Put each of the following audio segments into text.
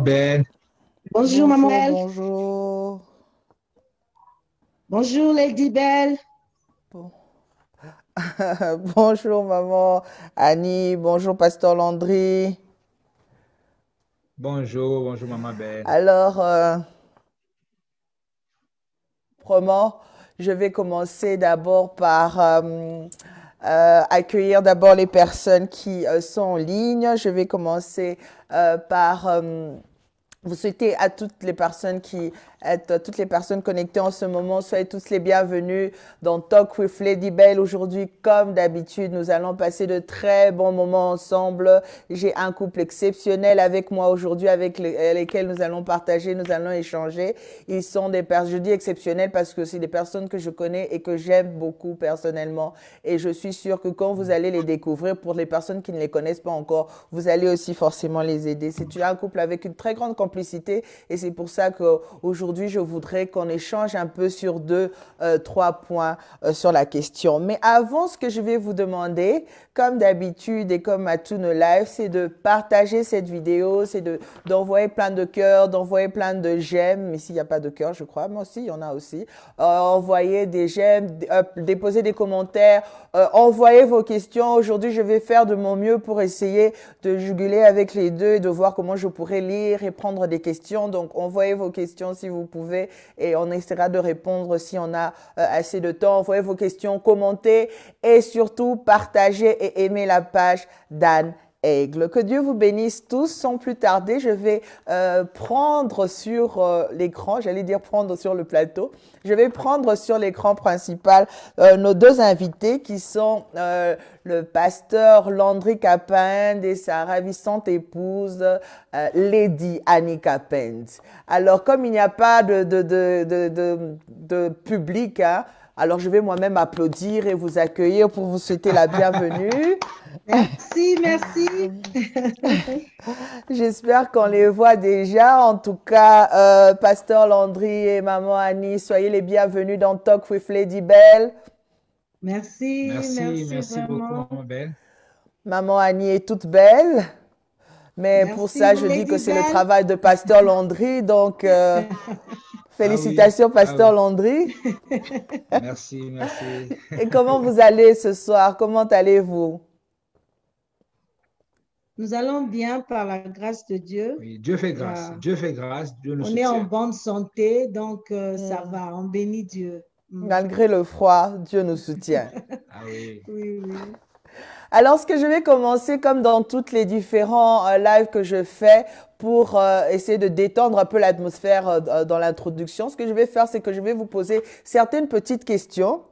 Ben, Bonjour, maman Bonjour, Belle. bonjour. Bonjour, Lady Belle. Bon- Bonjour, maman Annie. Bonjour, pasteur Landry. bonjour, bonjour Maman Ben. Alors, vraiment, je vais commencer d'abord par accueillir d'abord les personnes qui sont en ligne. Je vais commencer par vous souhaiter à toutes les personnes connectées en ce moment, soyez tous les bienvenus dans Talk with Lady Belle. Aujourd'hui, comme d'habitude, nous allons passer de très bons moments ensemble. J'ai un couple exceptionnel avec moi aujourd'hui, avec lesquels nous allons partager, nous allons échanger. Ils sont des personnes, je dis exceptionnels parce que c'est des personnes que je connais et que j'aime beaucoup personnellement. Et je suis sûre que quand vous allez les découvrir, pour les personnes qui ne les connaissent pas encore, vous allez aussi forcément les aider. C'est un couple avec une très grande complicité et c'est pour ça qu'aujourd'hui, je voudrais qu'on échange un peu sur trois points sur la question. Mais avant, ce que je vais vous demander, comme d'habitude et comme à tous nos lives, c'est de partager cette vidéo, c'est d'envoyer plein de cœurs, d'envoyer plein de j'aime. Mais s'il n'y a pas de cœur, je crois, moi aussi, il y en a aussi. Envoyer des j'aime, déposer des commentaires, envoyez vos questions. Aujourd'hui, je vais faire de mon mieux pour essayer de juguler avec les deux et de voir comment je pourrais lire et prendre des questions. Donc, envoyez vos questions si vous pouvez et on essaiera de répondre si on a assez de temps. Envoyez vos questions, commentez et surtout partagez et aimez la page d'Anne Aigle. Que Dieu vous bénisse tous. Sans plus tarder, je vais prendre sur l'écran, j'allais dire prendre sur le plateau, je vais prendre sur l'écran principal nos deux invités qui sont le pasteur Landry Capend et sa ravissante épouse Lady Annie Capend. Alors, comme il n'y a pas de public, hein, alors je vais moi-même applaudir et vous accueillir pour vous souhaiter la bienvenue. Merci, merci. J'espère qu'on les voit déjà. En tout cas, Pasteur Landry et Maman Annie, soyez les bienvenus dans Talk with Lady Belle. Merci, merci Merci beaucoup vraiment. Maman Ben. Maman Annie est toute belle, mais pour Merci, ça, je dis que Lady c'est le Belle. travail de Pasteur Landry. Donc, Ah oui, félicitations, ah Pasteur oui, Landry. merci. Et comment vous allez ce soir? Comment allez-vous? Nous allons bien par la grâce de Dieu. Oui, Euh, Dieu fait grâce, Dieu nous on est en soutient. bonne santé, donc ça Hmm. va, on bénit Dieu. Mm. Malgré le froid, Dieu nous soutient. Ah oui. Oui, oui. Alors, ce que je vais commencer, comme dans toutes les différents lives que je fais, pour essayer de détendre un peu l'atmosphère dans l'introduction, ce que je vais faire, c'est que je vais vous poser certaines petites questions,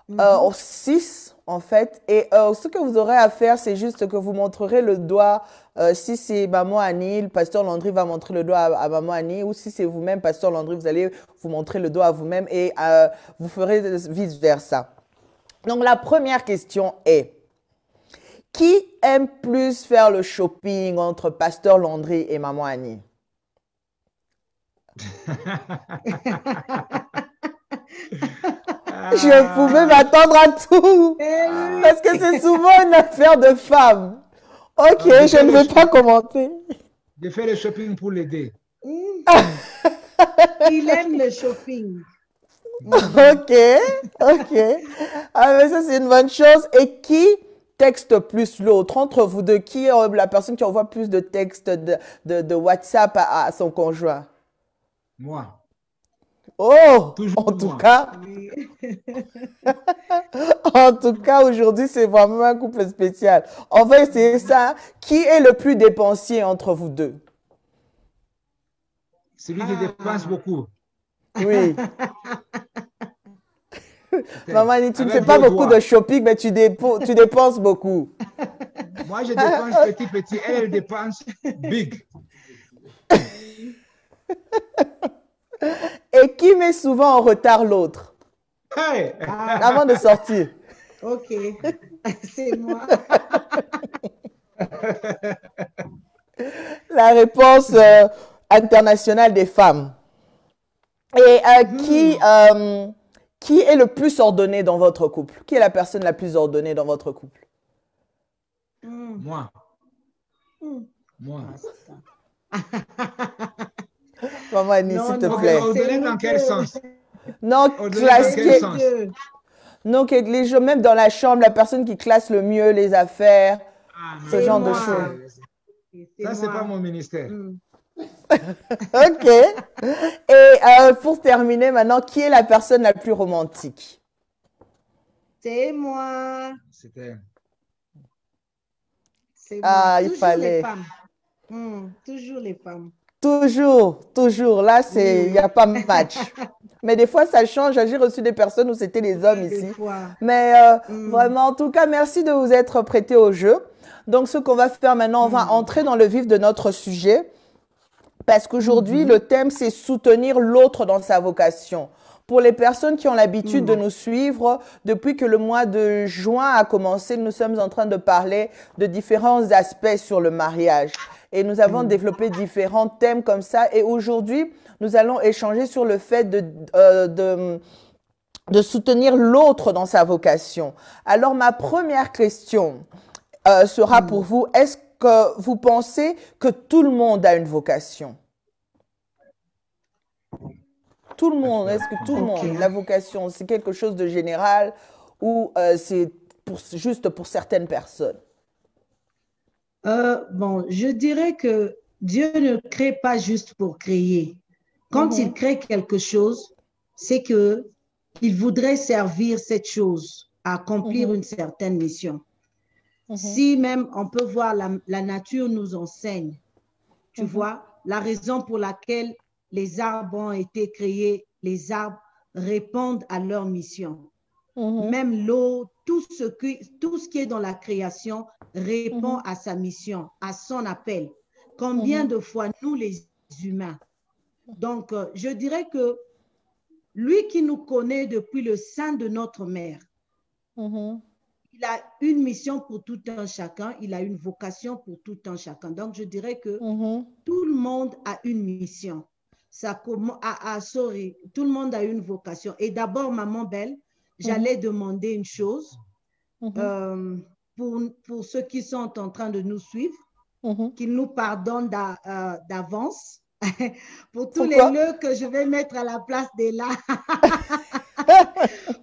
Mhm. six en fait, et ce que vous aurez à faire, c'est juste que vous montrerez le doigt, si c'est Maman Annie, le pasteur Landry va montrer le doigt à Maman Annie, ou si c'est vous-même, pasteur Landry, vous allez vous montrer le doigt à vous-même et vous ferez vice-versa. Donc, la première question est, qui aime plus faire le shopping entre Pasteur Landry et Maman Annie? Je pouvais Ah, m'attendre à tout Eh parce oui. que c'est souvent une affaire de femmes. Ok, je je fais ne vais pas commenter. je fais le shopping pour l'aider. Mm. Il aime le shopping. Mhm. Ok, ok. Ah, mais ça, c'est une bonne chose. Et qui texte plus l'autre? Entre vous deux, qui est la personne qui envoie plus de textes de WhatsApp à son conjoint? Moi, Oh, toujours moi. Oui. en tout cas, aujourd'hui, c'est vraiment un couple spécial. On va essayer ça. Qui est le plus dépensier entre vous deux? Celui qui dépense Ah. beaucoup. Oui. Attends, Maman, tu ne fais avec pas deux beaucoup de doigts. shopping, mais tu dépenses beaucoup. Moi, je dépense petit. Elle dépense big. Et qui met souvent en retard l'autre Hey! Ah, avant de sortir? ok. C'est moi. La réponse internationale des femmes. Et Mhm. qui est le plus ordonné dans votre couple? Qui est la personne la plus ordonnée dans votre couple? Mm. Moi, Mm. moi. Ah, c'est ça. Maman Annie, s'il Non, te non, Ok, plaît. c'est ordonner nous dans quel deux. sens? Non, Ordonner dans C'est quel classique. nous sens? deux. Non, que les gens, même dans la chambre, la personne qui classe le mieux les affaires, Ah ce non, C'est genre non, de ça choses. moi. C'est ça c'est pas moi. mon ministère. Hmm. Ok. Et pour terminer maintenant, qui est la personne la plus romantique? C'est moi. C'était. C'est moi. Ah, il Toujours les fallait. femmes. Toujours les femmes. Toujours, toujours. Là, Oui, il n'y a oui. pas match. Mais des fois, ça change. J'ai reçu des personnes où c'était les hommes Oui, des ici. fois. Mais Hmm, vraiment, en tout cas, merci de vous être prêté au jeu. Donc, ce qu'on va faire maintenant, on va hmm, entrer dans le vif de notre sujet. Parce qu'aujourd'hui, le mhm, thème, c'est soutenir l'autre dans sa vocation. Pour les personnes qui ont l'habitude de hmm, nous suivre, depuis que le mois de juin a commencé, nous sommes en train de parler de différents aspects sur le mariage. Et nous avons hmm, développé différents thèmes comme ça. Et aujourd'hui, nous allons échanger sur le fait de soutenir l'autre dans sa vocation. Alors, ma première question sera pour hmm. vous, est-ce que vous pensez que tout le monde a une vocation? Tout le monde, est-ce que tout le Ok. monde, la vocation, c'est quelque chose de général ou c'est juste pour certaines personnes? Bon, je dirais que Dieu ne crée pas juste pour créer. Quand il Mhm, crée quelque chose, c'est que il voudrait servir cette chose à accomplir mhm, une certaine mission. mhm, Si même on peut voir la nature nous enseigne, tu mhm, vois, la raison pour laquelle les arbres ont été créés, les arbres répondent à leur mission. mhm, Même l'eau, tout ce qui est dans la création répond mhm, à sa mission, à son appel. Combien mhm, de fois nous, les humains? Donc, je dirais que lui qui nous connaît depuis le sein de notre mère, mhm, il a une mission pour tout un chacun, il a une vocation pour tout un chacun. Donc, je dirais que mhm, tout le monde a une mission. Sorry, tout le monde a une vocation. Et d'abord, maman belle, mhm, j'allais demander une chose mhm, euh, pour ceux qui sont en train de nous suivre, mhm. qu'ils nous pardonnent d'avance pour tous les Pourquoi? nœuds que je vais mettre à la place des là.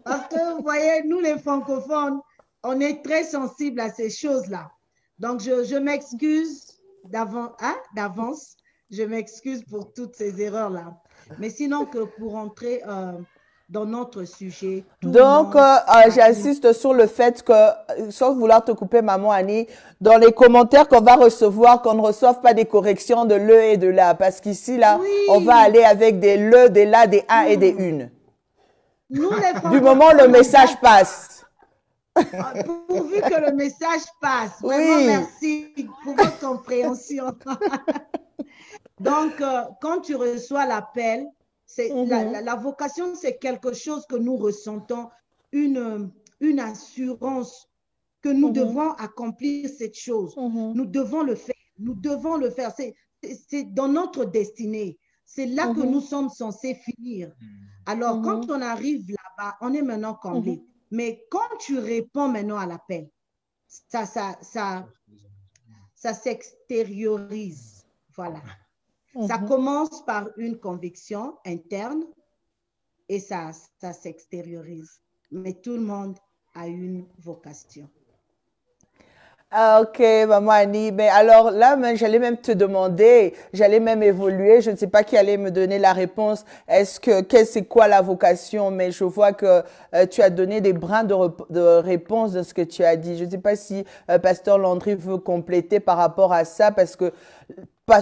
Parce que vous voyez, nous les francophones, on est très sensibles à ces choses-là. Donc, je m'excuse d'avance. Je m'excuse pour toutes ces erreurs-là. Mais sinon, que pour entrer dans notre sujet, tout le Donc, monde a une... j'insiste sur le fait que, sans vouloir te couper, maman Annie, dans les commentaires qu'on va recevoir, qu'on ne reçoive pas des corrections de le et de la. Parce qu'ici, là, on va Oui, aller avec des le, des la, des un et des une. nous les Du moment où le francophones, on message bloque passe. pourvu que le message passe. Vraiment, Oui. merci pour votre compréhension. Donc, quand tu reçois l'appel, Mhm, la vocation, c'est quelque chose que nous ressentons, une assurance que nous mhm, devons accomplir cette chose. mhm, Nous devons le faire. Nous devons le faire. C'est dans notre destinée. C'est là que nous mhm, sommes censés finir. Alors, quand mhm, on arrive là-bas, on est maintenant mhm, comblé. Mais quand tu réponds maintenant à l'appel, ça, ça, ça, ça s'extériorise. Voilà. Ça mhm. commence par une conviction interne et ça s'extériorise. Mais tout le monde a une vocation. Ah, ok, maman Annie. Mais alors là, j'allais même te demander, j'allais même évoluer. Je ne sais pas qui allait me donner la réponse. C'est quoi la vocation? Mais je vois que tu as donné des brins de réponse de ce que tu as dit. Je ne sais pas si Pasteur Landry veut compléter par rapport à ça, parce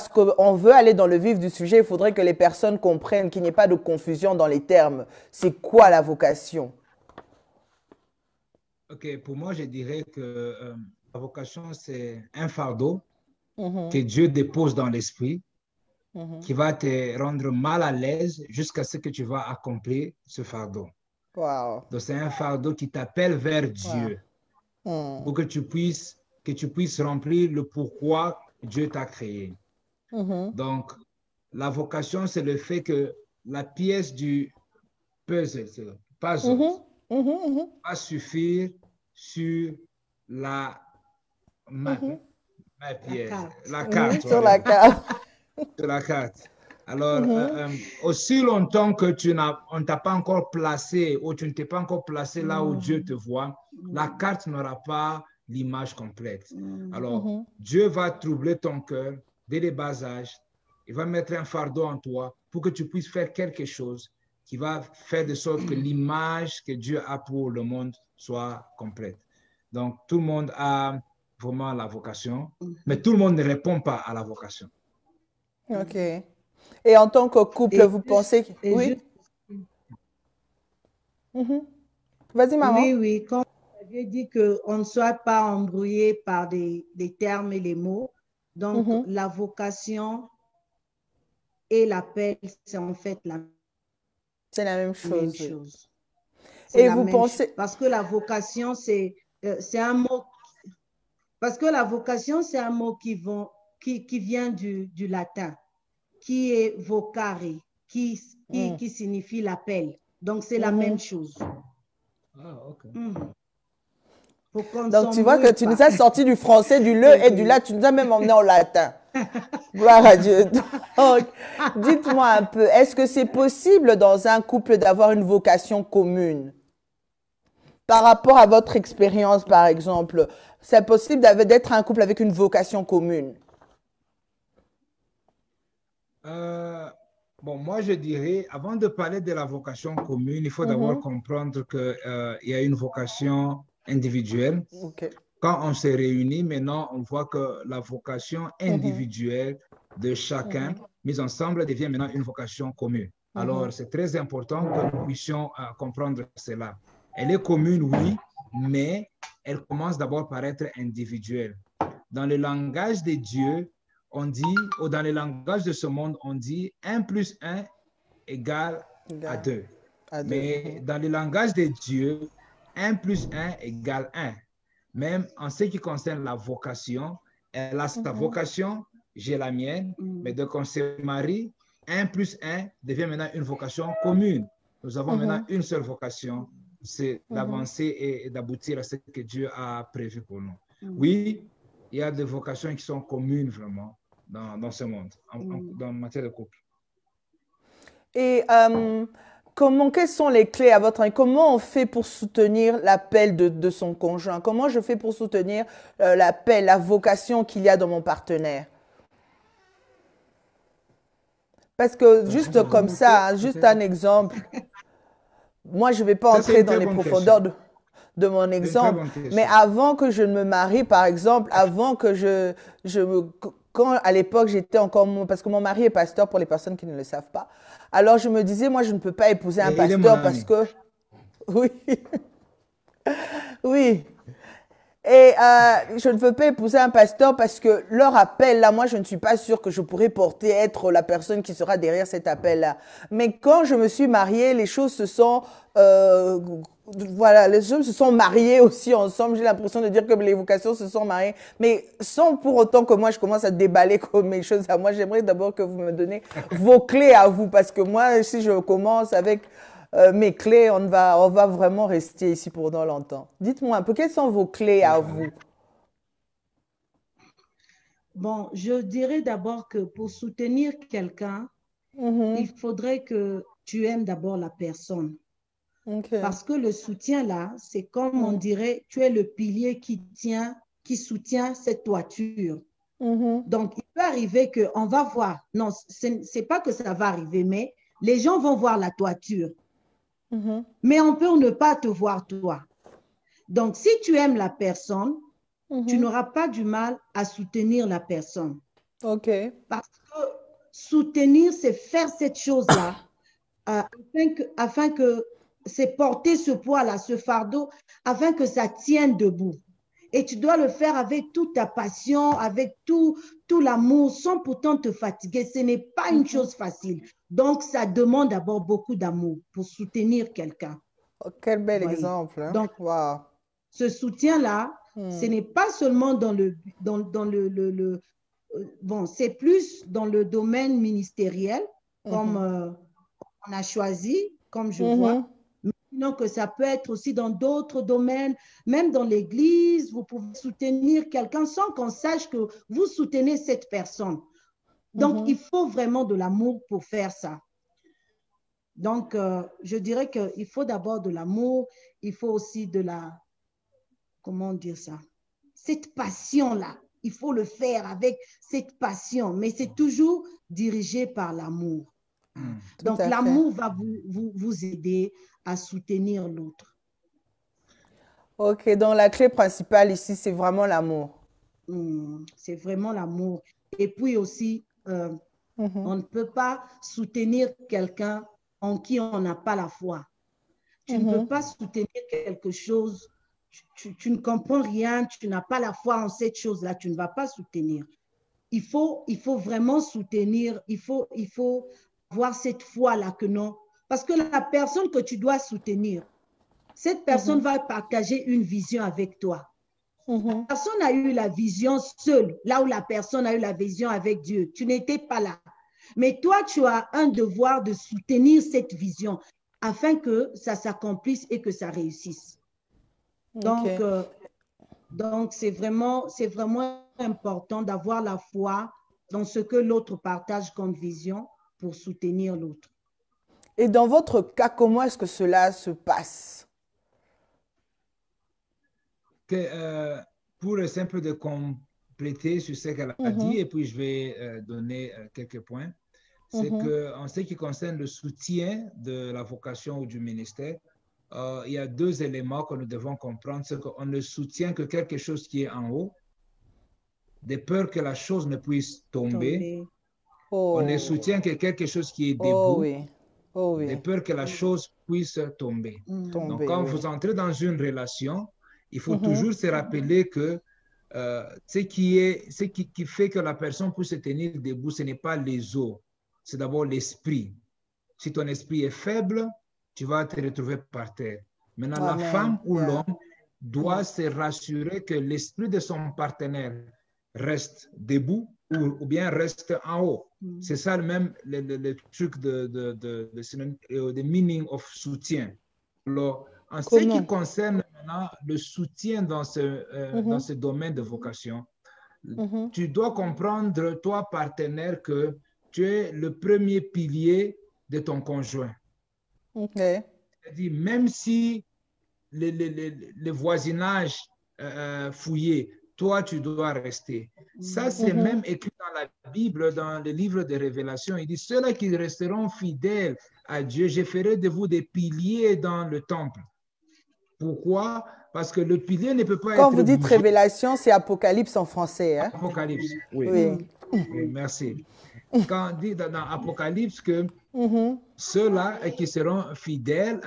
qu'on veut aller dans le vif du sujet. Il faudrait que les personnes comprennent qu'il n'y ait pas de confusion dans les termes. C'est quoi la vocation? Ok, pour moi, je dirais que la vocation, c'est un fardeau que Mhm, Dieu dépose dans l'esprit, mhm. qui va te rendre mal à l'aise jusqu'à ce que tu vas accomplir ce fardeau. Wow, Donc, c'est un fardeau qui t'appelle vers wow. Dieu Mhm, pour que tu puisses remplir le pourquoi Dieu t'a créé. mhm, Donc, la vocation, c'est le fait que la pièce du puzzle, puzzle mhm, mhm, mhm, va suffire sur la ma, mhm. ma La pièce, carte. la Mhm, carte, sur la whatever. carte. sur la carte. Alors, Mhm. aussi longtemps que on ne t'a pas encore placé ou tu ne t'es pas encore placé là où Dieu te voit, la carte n'aura pas l'image complète. Alors, Mhm. Dieu va troubler ton cœur dès les bas âges. Il va mettre un fardeau en toi pour que tu puisses faire quelque chose qui va faire de sorte que l'image que Dieu a pour le monde soit complète. Donc, tout le monde a vraiment la vocation, mais tout le monde ne répond pas à la vocation. Ok. Et en tant que couple, Et vous juste, pensez que... et Oui? juste, Mhm. Vas-y, oui, maman. oui, quand vous aviez dit qu'on ne soit pas embrouillé par des termes et les mots, donc Mhm. la vocation et l'appel, c'est en fait la C'est la même même chose, oui. chose. C'est Et la vous même chose. pensez... Parce que la vocation, c'est un mot. Parce que la vocation, c'est un mot qui vient du latin, qui est vocare, Hmm. qui signifie l'appel. Donc, c'est la même Mhm. chose. Ah, ok. Faut qu'on ne Donc, tu vois que s'embrouille tu nous pas. as sorti du français, du le et du Oui. la, tu nous as même emmené en latin. Gloire à Dieu. Donc, dites-moi un peu, est-ce que c'est possible dans un couple d'avoir une vocation commune? Par rapport à votre expérience, par exemple, c'est possible d'être un couple avec une vocation commune? Euh, bon, moi, je dirais, avant de parler de la vocation commune, il faut d'abord Mhm. comprendre qu'il y a une vocation individuelle. Ok. Quand on se réunit, maintenant, on voit que la vocation Mhm. individuelle de chacun, Mhm. mise ensemble, devient maintenant une vocation commune. Mhm. Alors, c'est très important que nous puissions comprendre cela. Elle est commune, oui, mais elle commence d'abord par être individuelle. Dans le langage de Dieu, on dit, ou dans le langage de ce monde, on dit 1 plus 1 égale à Égal 2. à deux. Mais Mhm. dans le langage de Dieu, 1 plus 1 égale 1. Même en ce qui concerne la vocation, elle a sa Mhm. vocation, j'ai la mienne, mais dès qu'on se marie, 1 plus 1 devient maintenant une vocation commune. Nous avons maintenant Mhm. une seule vocation, c'est Mhm. d'avancer et d'aboutir à ce que Dieu a prévu pour nous. Mm, Oui, il y a des vocations qui sont communes vraiment dans ce monde, mm. dans matière de couple. Et quelles sont les clés à votre avis? Comment on fait pour soutenir l'appel de son conjoint? Comment je fais pour soutenir l'appel, la vocation qu'il y a dans mon partenaire? Parce que Bon, juste comme Mm. ça, hein, juste un exemple, moi je ne vais pas ça, c'est entrer une dans très les bonne question. profondeurs de mon C'est une très exemple, bonne mais question. avant que je ne me marie, par exemple, avant que quand à l'époque j'étais encore, parce que mon mari est pasteur pour les personnes qui ne le savent pas, alors je me disais, moi je ne peux pas épouser un Et il est mon pasteur parce ami. que, oui, oui. Et je ne veux pas épouser un pasteur parce que leur appel, là, moi, je ne suis pas sûre que je pourrais porter, être la personne qui sera derrière cet appel-là. Mais quand je me suis mariée, les choses se sont, euh, voilà, les choses se sont mariées aussi ensemble. J'ai l'impression de dire que les vocations se sont mariées, mais sans pour autant que moi, je commence à déballer comme mes choses à moi. J'aimerais d'abord que vous me donnez vos clés à vous parce que moi, si je commence avec mes clés, on va vraiment rester ici pendant longtemps. Dites-moi un peu, quelles sont vos clés à vous? Bon, je dirais d'abord que pour soutenir quelqu'un, il Mhm. faudrait que tu aimes d'abord la personne. Ok. Parce que le soutien là, c'est comme on Mhm. dirait, tu es le pilier qui soutient cette toiture. Mhm. Donc, il peut arriver qu'on va voir. Non, c'est pas que ça va arriver, mais les gens vont voir la toiture. Mhm. Mais on peut ne pas te voir toi. Donc, si tu aimes la personne, tu Mhm. n'auras pas du mal à soutenir la personne. Ok. Parce que soutenir, c'est faire cette chose-là afin que c'est porter ce poids-là, ce fardeau, afin que ça tienne debout. Et tu dois le faire avec toute ta passion, avec tout l'amour, sans pourtant te fatiguer. Ce n'est pas une Mhm. chose facile. Donc, ça demande d'abord beaucoup d'amour pour soutenir quelqu'un. Oh, quel bel Voyez. exemple, hein? Donc, Wow. ce soutien-là, ce Hmm. n'est pas seulement dans bon, c'est plus dans le domaine ministériel, comme Mhm. on a choisi, comme je vois. Mhm. Sinon que ça peut être aussi dans d'autres domaines, même dans l'église, vous pouvez soutenir quelqu'un sans qu'on sache que vous soutenez cette personne. Donc, il faut vraiment de l'amour pour faire ça. Donc, je dirais qu'il faut d'abord de l'amour, il faut aussi de la, comment dire ça, cette passion-là. Il faut le faire avec cette passion, mais c'est toujours dirigé par l'amour. Donc, l'amour va vous aider à soutenir l'autre. Ok, donc la clé principale ici, c'est vraiment l'amour. C'est vraiment l'amour. Et puis aussi, on ne peut pas soutenir quelqu'un en qui on n'a pas la foi. Tu ne peux pas soutenir quelque chose, tu ne comprends rien, tu n'as pas la foi en cette chose-là, tu ne vas pas soutenir. Il faut vraiment soutenir, il faut avoir cette foi-là que non. Parce que la personne que tu dois soutenir, cette personne va partager une vision avec toi. La personne a eu la vision seule, là où la personne a eu la vision avec Dieu. Tu n'étais pas là. Mais toi, tu as un devoir de soutenir cette vision afin que ça s'accomplisse et que ça réussisse. Donc, c'est vraiment important d'avoir la foi dans ce que l'autre partage comme vision pour soutenir l'autre. Et dans votre cas, comment est-ce que cela se passe? Pour simple de compléter sur ce qu'elle a dit, et puis je vais donner quelques points, c'est qu'en ce qui concerne le soutien de la vocation ou du ministère, il y a deux éléments que nous devons comprendre. C'est qu'on ne soutient que quelque chose qui est en haut, de peur que la chose ne puisse tomber. On ne soutient que quelque chose qui est debout, de peur que la chose puisse tomber. Donc, quand vous entrez dans une relation, il faut toujours se rappeler que ce qui fait que la personne puisse se tenir debout, ce n'est pas les os, c'est d'abord l'esprit. Si ton esprit est faible, tu vas te retrouver par terre. Maintenant, la femme ou l'homme doit se rassurer que l'esprit de son partenaire reste debout ou bien reste en haut. C'est ça même le truc de meaning of soutien. Alors, en ce qui concerne maintenant le soutien dans ce domaine de vocation, tu dois comprendre, toi, partenaire, que tu es le premier pilier de ton conjoint. C'est-à-dire, même si le voisinage fouillé, toi, tu dois rester. Ça, c'est même écrit dans la Bible, dans le livre de Révélation. Il dit, ceux-là qui resteront fidèles à Dieu, je ferai de vous des piliers dans le temple. Pourquoi? Parce que le pilier ne peut pas être... Quand vous dites Révélation, c'est Apocalypse en français. Hein? Apocalypse, oui. Oui, merci. Quand on dit dans Apocalypse que ceux-là qui seront fidèles,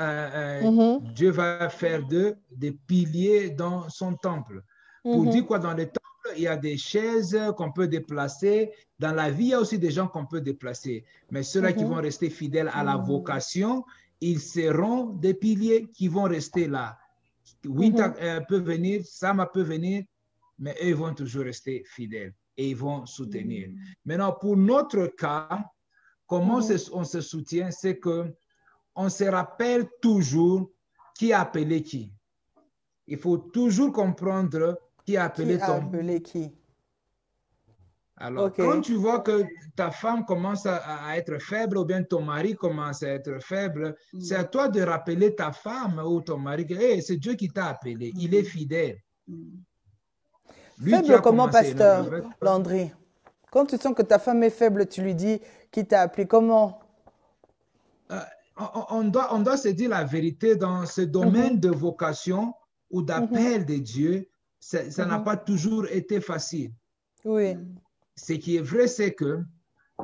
Dieu va faire d'eux des piliers dans son temple. Pour dire quoi? Dans le temple, il y a des chaises qu'on peut déplacer. Dans la vie, il y a aussi des gens qu'on peut déplacer. Mais ceux-là qui vont rester fidèles à la vocation, ils seront des piliers qui vont rester là. Winter peut venir, Sama peut venir, mais eux ils vont toujours rester fidèles et ils vont soutenir. Maintenant, pour notre cas, comment on se soutient? C'est qu'on se rappelle toujours qui a appelé qui. Il faut toujours comprendre qui a appelé qui. Alors, quand tu vois que ta femme commence à être faible ou bien ton mari commence à être faible, c'est à toi de rappeler ta femme ou ton mari que hey, c'est Dieu qui t'a appelé, il est fidèle. Lui faible comment, pasteur Landry? Quand tu sens que ta femme est faible, tu lui dis qui t'a appelé, comment? On doit se dire la vérité dans ce domaine de vocation ou d'appel de Dieu, ça n'a pas toujours été facile. Oui. Ce qui est vrai, c'est que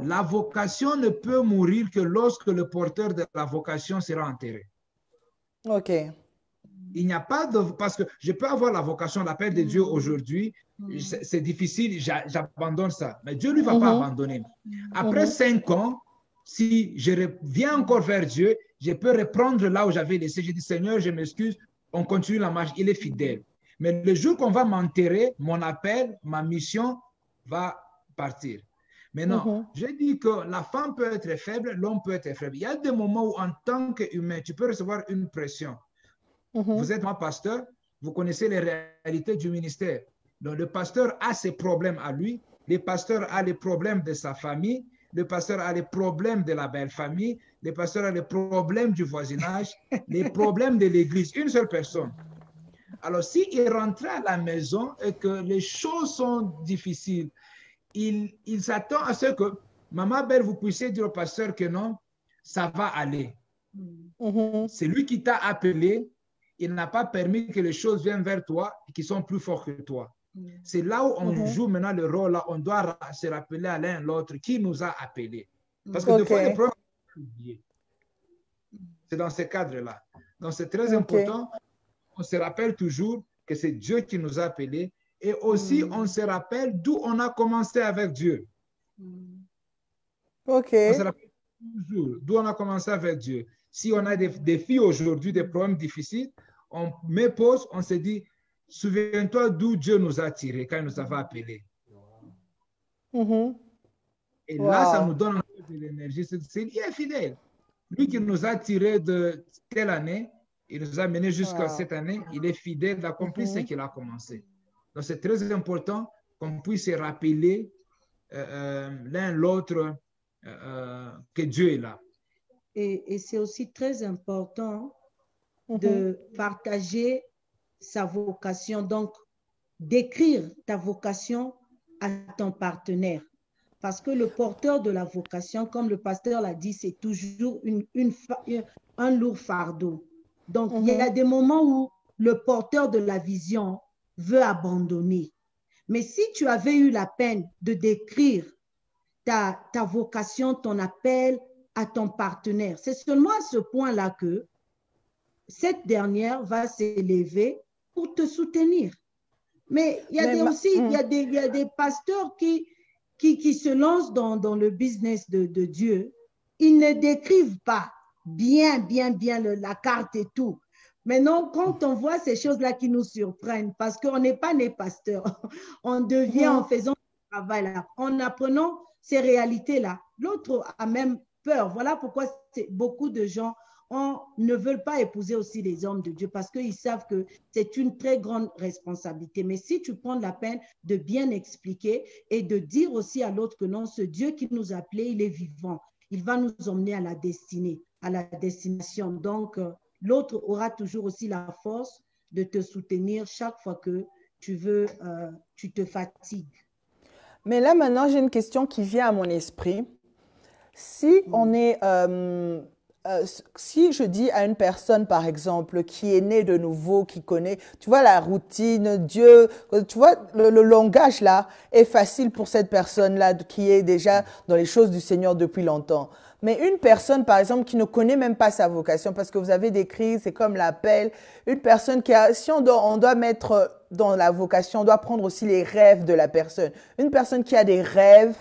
la vocation ne peut mourir que lorsque le porteur de la vocation sera enterré. OK. Il n'y a pas de... Parce que je peux avoir la vocation, l'appel de Dieu aujourd'hui, c'est difficile, j'abandonne ça. Mais Dieu ne va pas abandonner. Après 5 ans, si je reviens encore vers Dieu, je peux reprendre là où j'avais laissé. Je dis, Seigneur, je m'excuse, on continue la marche, il est fidèle. Mais le jour qu'on va m'enterrer, mon appel, ma mission va partir. Maintenant, je dis que la femme peut être faible, l'homme peut être faible. Il y a des moments où, en tant qu'humain, tu peux recevoir une pression. Vous êtes mon pasteur, vous connaissez les réalités du ministère. Donc, le pasteur a ses problèmes à lui, Le pasteur a les problèmes de sa famille, le pasteur a les problèmes de la belle famille, le pasteur a les problèmes du voisinage, les problèmes de l'église. Une seule personne. Alors, s'il rentrait à la maison et que les choses sont difficiles, il s'attend à ce que Maman Belle, vous puissiez dire au pasteur que non, ça va aller. C'est lui qui t'a appelé. Il n'a pas permis que les choses viennent vers toi et qui sont plus forts que toi. C'est là où on joue maintenant le rôle. Là, on doit se rappeler à l'un l'autre qui nous a appelés. Parce que des fois, les problèmes sont oubliés. C'est dans ce cadre-là. Donc, c'est très important. On se rappelle toujours que c'est Dieu qui nous a appelés. Et aussi, on se rappelle d'où on a commencé avec Dieu. On se rappelle toujours d'où on a commencé avec Dieu. Si on a des défis aujourd'hui, des problèmes difficiles, on met pause, on se dit, souviens-toi d'où Dieu nous a tirés quand il nous avait appelés. Et là, ça nous donne de l'énergie. Il est fidèle. Lui qui nous a tirés de telle année, il nous a menés jusqu'à cette année, il est fidèle d'accomplir ce qu'il a commencé. Donc, c'est très important qu'on puisse se rappeler l'un l'autre que Dieu est là. Et c'est aussi très important de partager sa vocation, donc d'écrire ta vocation à ton partenaire. Parce que le porteur de la vocation, comme le pasteur l'a dit, c'est toujours un lourd fardeau. Donc, il y a des moments où le porteur de la vision veut abandonner. Mais si tu avais eu la peine de décrire ta vocation, ton appel à ton partenaire, c'est seulement à ce point-là que cette dernière va s'élever pour te soutenir. Mais il y a aussi il y a des pasteurs qui se lancent dans le business de Dieu. Ils ne décrivent pas bien la carte et tout. Maintenant, quand on voit ces choses-là qui nous surprennent, parce qu'on n'est pas né pasteur, on devient en faisant ce travail-là, en apprenant ces réalités-là. L'autre a même peur. Voilà pourquoi beaucoup de gens ne veulent pas épouser aussi les hommes de Dieu, parce qu'ils savent que c'est une très grande responsabilité. Mais si tu prends la peine de bien expliquer et de dire aussi à l'autre que non, ce Dieu qui nous a appelés, il est vivant. Il va nous emmener à la destinée, à la destination. Donc, l'autre aura toujours aussi la force de te soutenir chaque fois que tu te fatigues. Mais là, maintenant, j'ai une question qui vient à mon esprit. Si on est... si je dis à une personne, par exemple, qui est née de nouveau, qui connaît, tu vois, la routine, Dieu, tu vois, le langage là est facile pour cette personne-là qui est déjà dans les choses du Seigneur depuis longtemps. Mais une personne, par exemple, qui ne connaît même pas sa vocation, parce que vous avez décrit, c'est comme l'appel, une personne qui a, si on doit mettre dans la vocation, on doit prendre aussi les rêves de la personne. Une personne qui a des rêves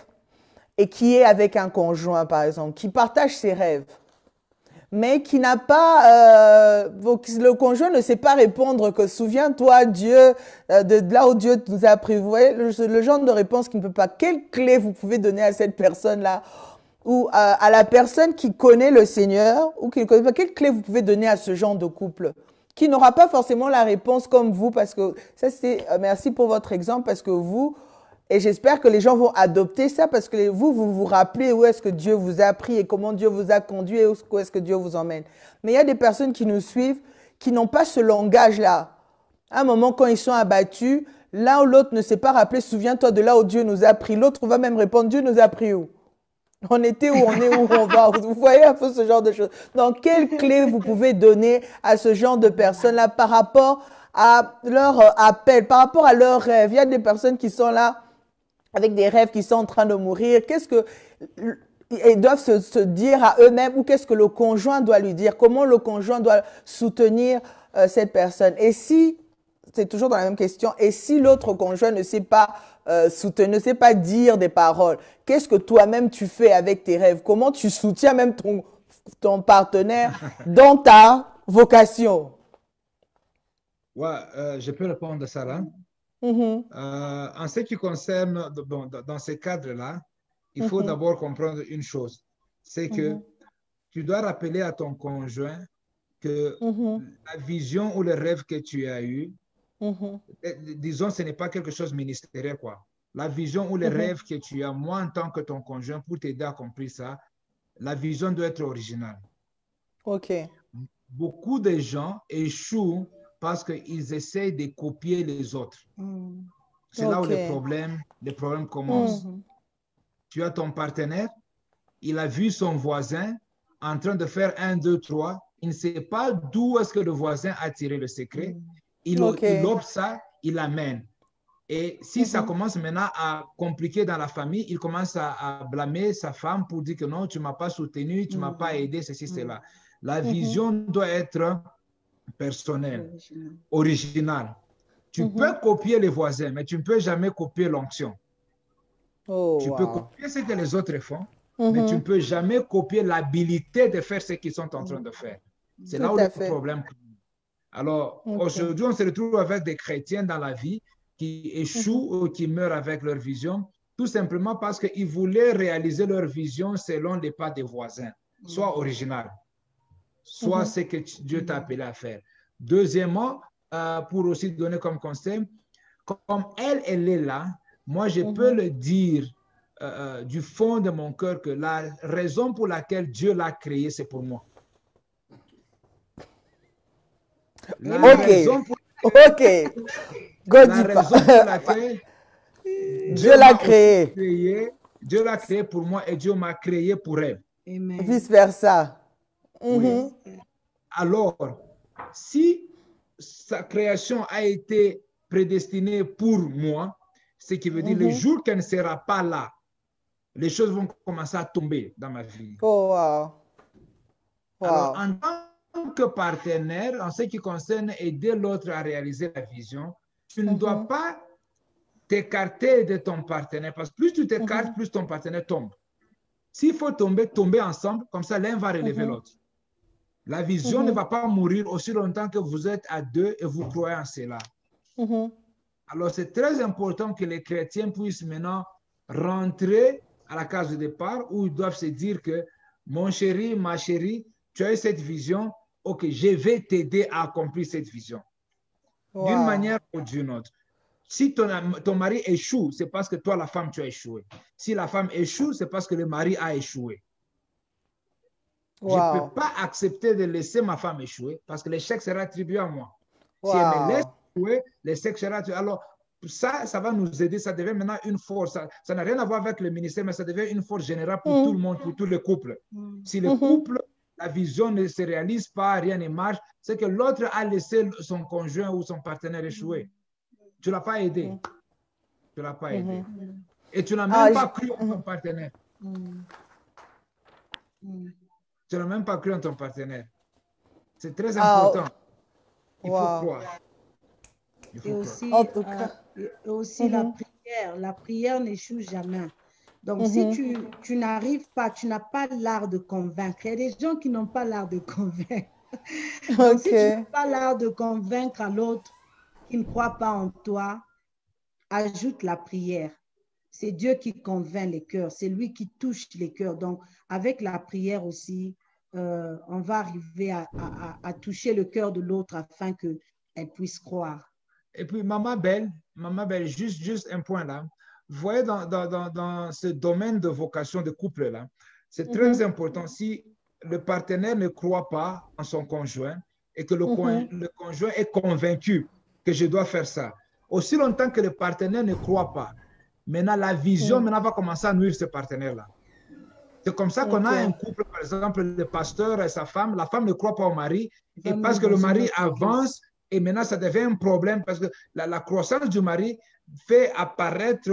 et qui est avec un conjoint, par exemple, qui partage ses rêves, mais qui n'a pas, le conjoint ne sait pas répondre que souviens-toi Dieu, de là où Dieu nous a pris. Vous voyez, le genre de réponse qui ne peut pas. Quelle clé vous pouvez donner à cette personne-là ou à la personne qui connaît le Seigneur ou qui ne connaît pas? Quelle clé vous pouvez donner à ce genre de couple qui n'aura pas forcément la réponse comme vous? Parce que ça, c'est, merci pour votre exemple, parce que vous, et j'espère que les gens vont adopter ça parce que vous vous rappelez où est-ce que Dieu vous a pris et comment Dieu vous a conduit et où est-ce que Dieu vous emmène. Mais il y a des personnes qui nous suivent qui n'ont pas ce langage-là. À un moment, quand ils sont abattus, l'un ou l'autre ne s'est pas rappelé, souviens-toi de là où Dieu nous a pris. L'autre va même répondre, Dieu nous a pris où? On était où on est, où on va. Vous voyez un peu ce genre de choses. Donc, quelle clé vous pouvez donner à ce genre de personnes-là par rapport à leur appel, par rapport à leurs rêves? Il y a des personnes qui sont là avec des rêves qui sont en train de mourir. Qu'est-ce que ils doivent se dire à eux-mêmes, ou qu'est-ce que le conjoint doit lui dire? Comment le conjoint doit soutenir cette personne? Et si, c'est toujours dans la même question, et si l'autre conjoint ne sait pas soutenir, ne sait pas dire des paroles, qu'est-ce que toi-même tu fais avec tes rêves? Comment tu soutiens même ton partenaire dans ta vocation? Ouais, je peux répondre à ça là. En ce qui concerne, dans ce cadre-là, il faut d'abord comprendre une chose, c'est que tu dois rappeler à ton conjoint que la vision ou le rêve que tu as eu, disons, ce n'est pas quelque chose ministériel, quoi. la vision ou les rêves que tu as, moi en tant que ton conjoint, pour t'aider à accomplir ça, la vision doit être originale. OK. Beaucoup de gens échouent parce qu'ils essayent de copier les autres. C'est là où OK. les problèmes commencent. Tu as ton partenaire, il a vu son voisin en train de faire 1, 2, 3. Il ne sait pas d'où est-ce que le voisin a tiré le secret. Il observe ça, il l'amène. Et si ça commence maintenant à compliquer dans la famille, il commence à blâmer sa femme pour dire que non, tu ne m'as pas soutenu, tu ne m'as pas aidé, ceci, cela. La vision doit être personnelle, originale. Tu peux copier les voisins, mais tu ne peux jamais copier l'onction. Tu peux copier ce que les autres font, mais tu ne peux jamais copier l'habilité de faire ce qu'ils sont en train de faire. C'est là où le problème commence. Alors, aujourd'hui, on se retrouve avec des chrétiens dans la vie qui échouent ou qui meurent avec leur vision, tout simplement parce qu'ils voulaient réaliser leur vision selon les pas des voisins, soit original, soit ce que Dieu t'a appelé à faire. Deuxièmement, pour aussi donner comme conseil, comme elle est là, moi, je peux le dire du fond de mon cœur que la raison pour laquelle Dieu l'a créée, c'est pour moi. La raison pour laquelle Dieu l'a créé. Dieu l'a créé pour moi et Dieu m'a créé pour elle. Amen. Vice versa. Oui. Alors, si sa création a été prédestinée pour moi, ce qui veut dire le jour qu'elle ne sera pas là, les choses vont commencer à tomber dans ma vie. Oh, wow. Alors, en tant que partenaire, en ce qui concerne aider l'autre à réaliser la vision, tu ne dois pas t'écarter de ton partenaire, parce que plus tu t'écartes, plus ton partenaire tombe. S'il faut tomber, tomber ensemble, comme ça l'un va relever l'autre. La vision ne va pas mourir aussi longtemps que vous êtes à deux et vous croyez en cela. Alors, c'est très important que les chrétiens puissent maintenant rentrer à la case de départ où ils doivent se dire que mon chéri, ma chérie, tu as eu cette vision, ok, je vais t'aider à accomplir cette vision. D'une manière ou d'une autre. Si ton mari échoue, c'est parce que toi, la femme, tu as échoué. Si la femme échoue, c'est parce que le mari a échoué. Je ne peux pas accepter de laisser ma femme échouer parce que l'échec sera attribué à moi. Si elle me laisse échouer, l'échec sera attribué. Alors, ça va nous aider. Ça devient maintenant une force. Ça n'a rien à voir avec le ministère, mais ça devient une force générale pour tout le monde, pour tous les couples. Si le couple, la vision ne se réalise pas, rien ne marche, c'est que l'autre a laissé son conjoint ou son partenaire échouer. Tu ne l'as pas aidé. Tu ne l'as pas aidé. Et tu n'as même pas cru en ton partenaire. Tu n'as même pas cru en ton partenaire. C'est très important. Il faut croire. Et aussi la prière n'échoue jamais. Donc, si tu n'arrives pas, tu n'as pas l'art de convaincre. Il y a des gens qui n'ont pas l'art de convaincre. Donc, si tu n'as pas l'art de convaincre à l'autre qui ne croit pas en toi, ajoute la prière. C'est Dieu qui convainc les cœurs. C'est lui qui touche les cœurs. Donc, avec la prière aussi, on va arriver à toucher le cœur de l'autre afin qu'elle puisse croire. Et puis, Maman Belle, juste un point là. Vous voyez, dans ce domaine de vocation de couple-là, c'est très important. Si le partenaire ne croit pas en son conjoint et que le conjoint est convaincu que je dois faire ça, aussi longtemps que le partenaire ne croit pas, maintenant la vision maintenant va commencer à nuire ce partenaire-là. C'est comme ça qu'on a un couple, par exemple, le pasteur et sa femme, la femme ne croit pas au mari, et parce que le mari avance, et maintenant ça devient un problème, parce que la croissance du mari fait apparaître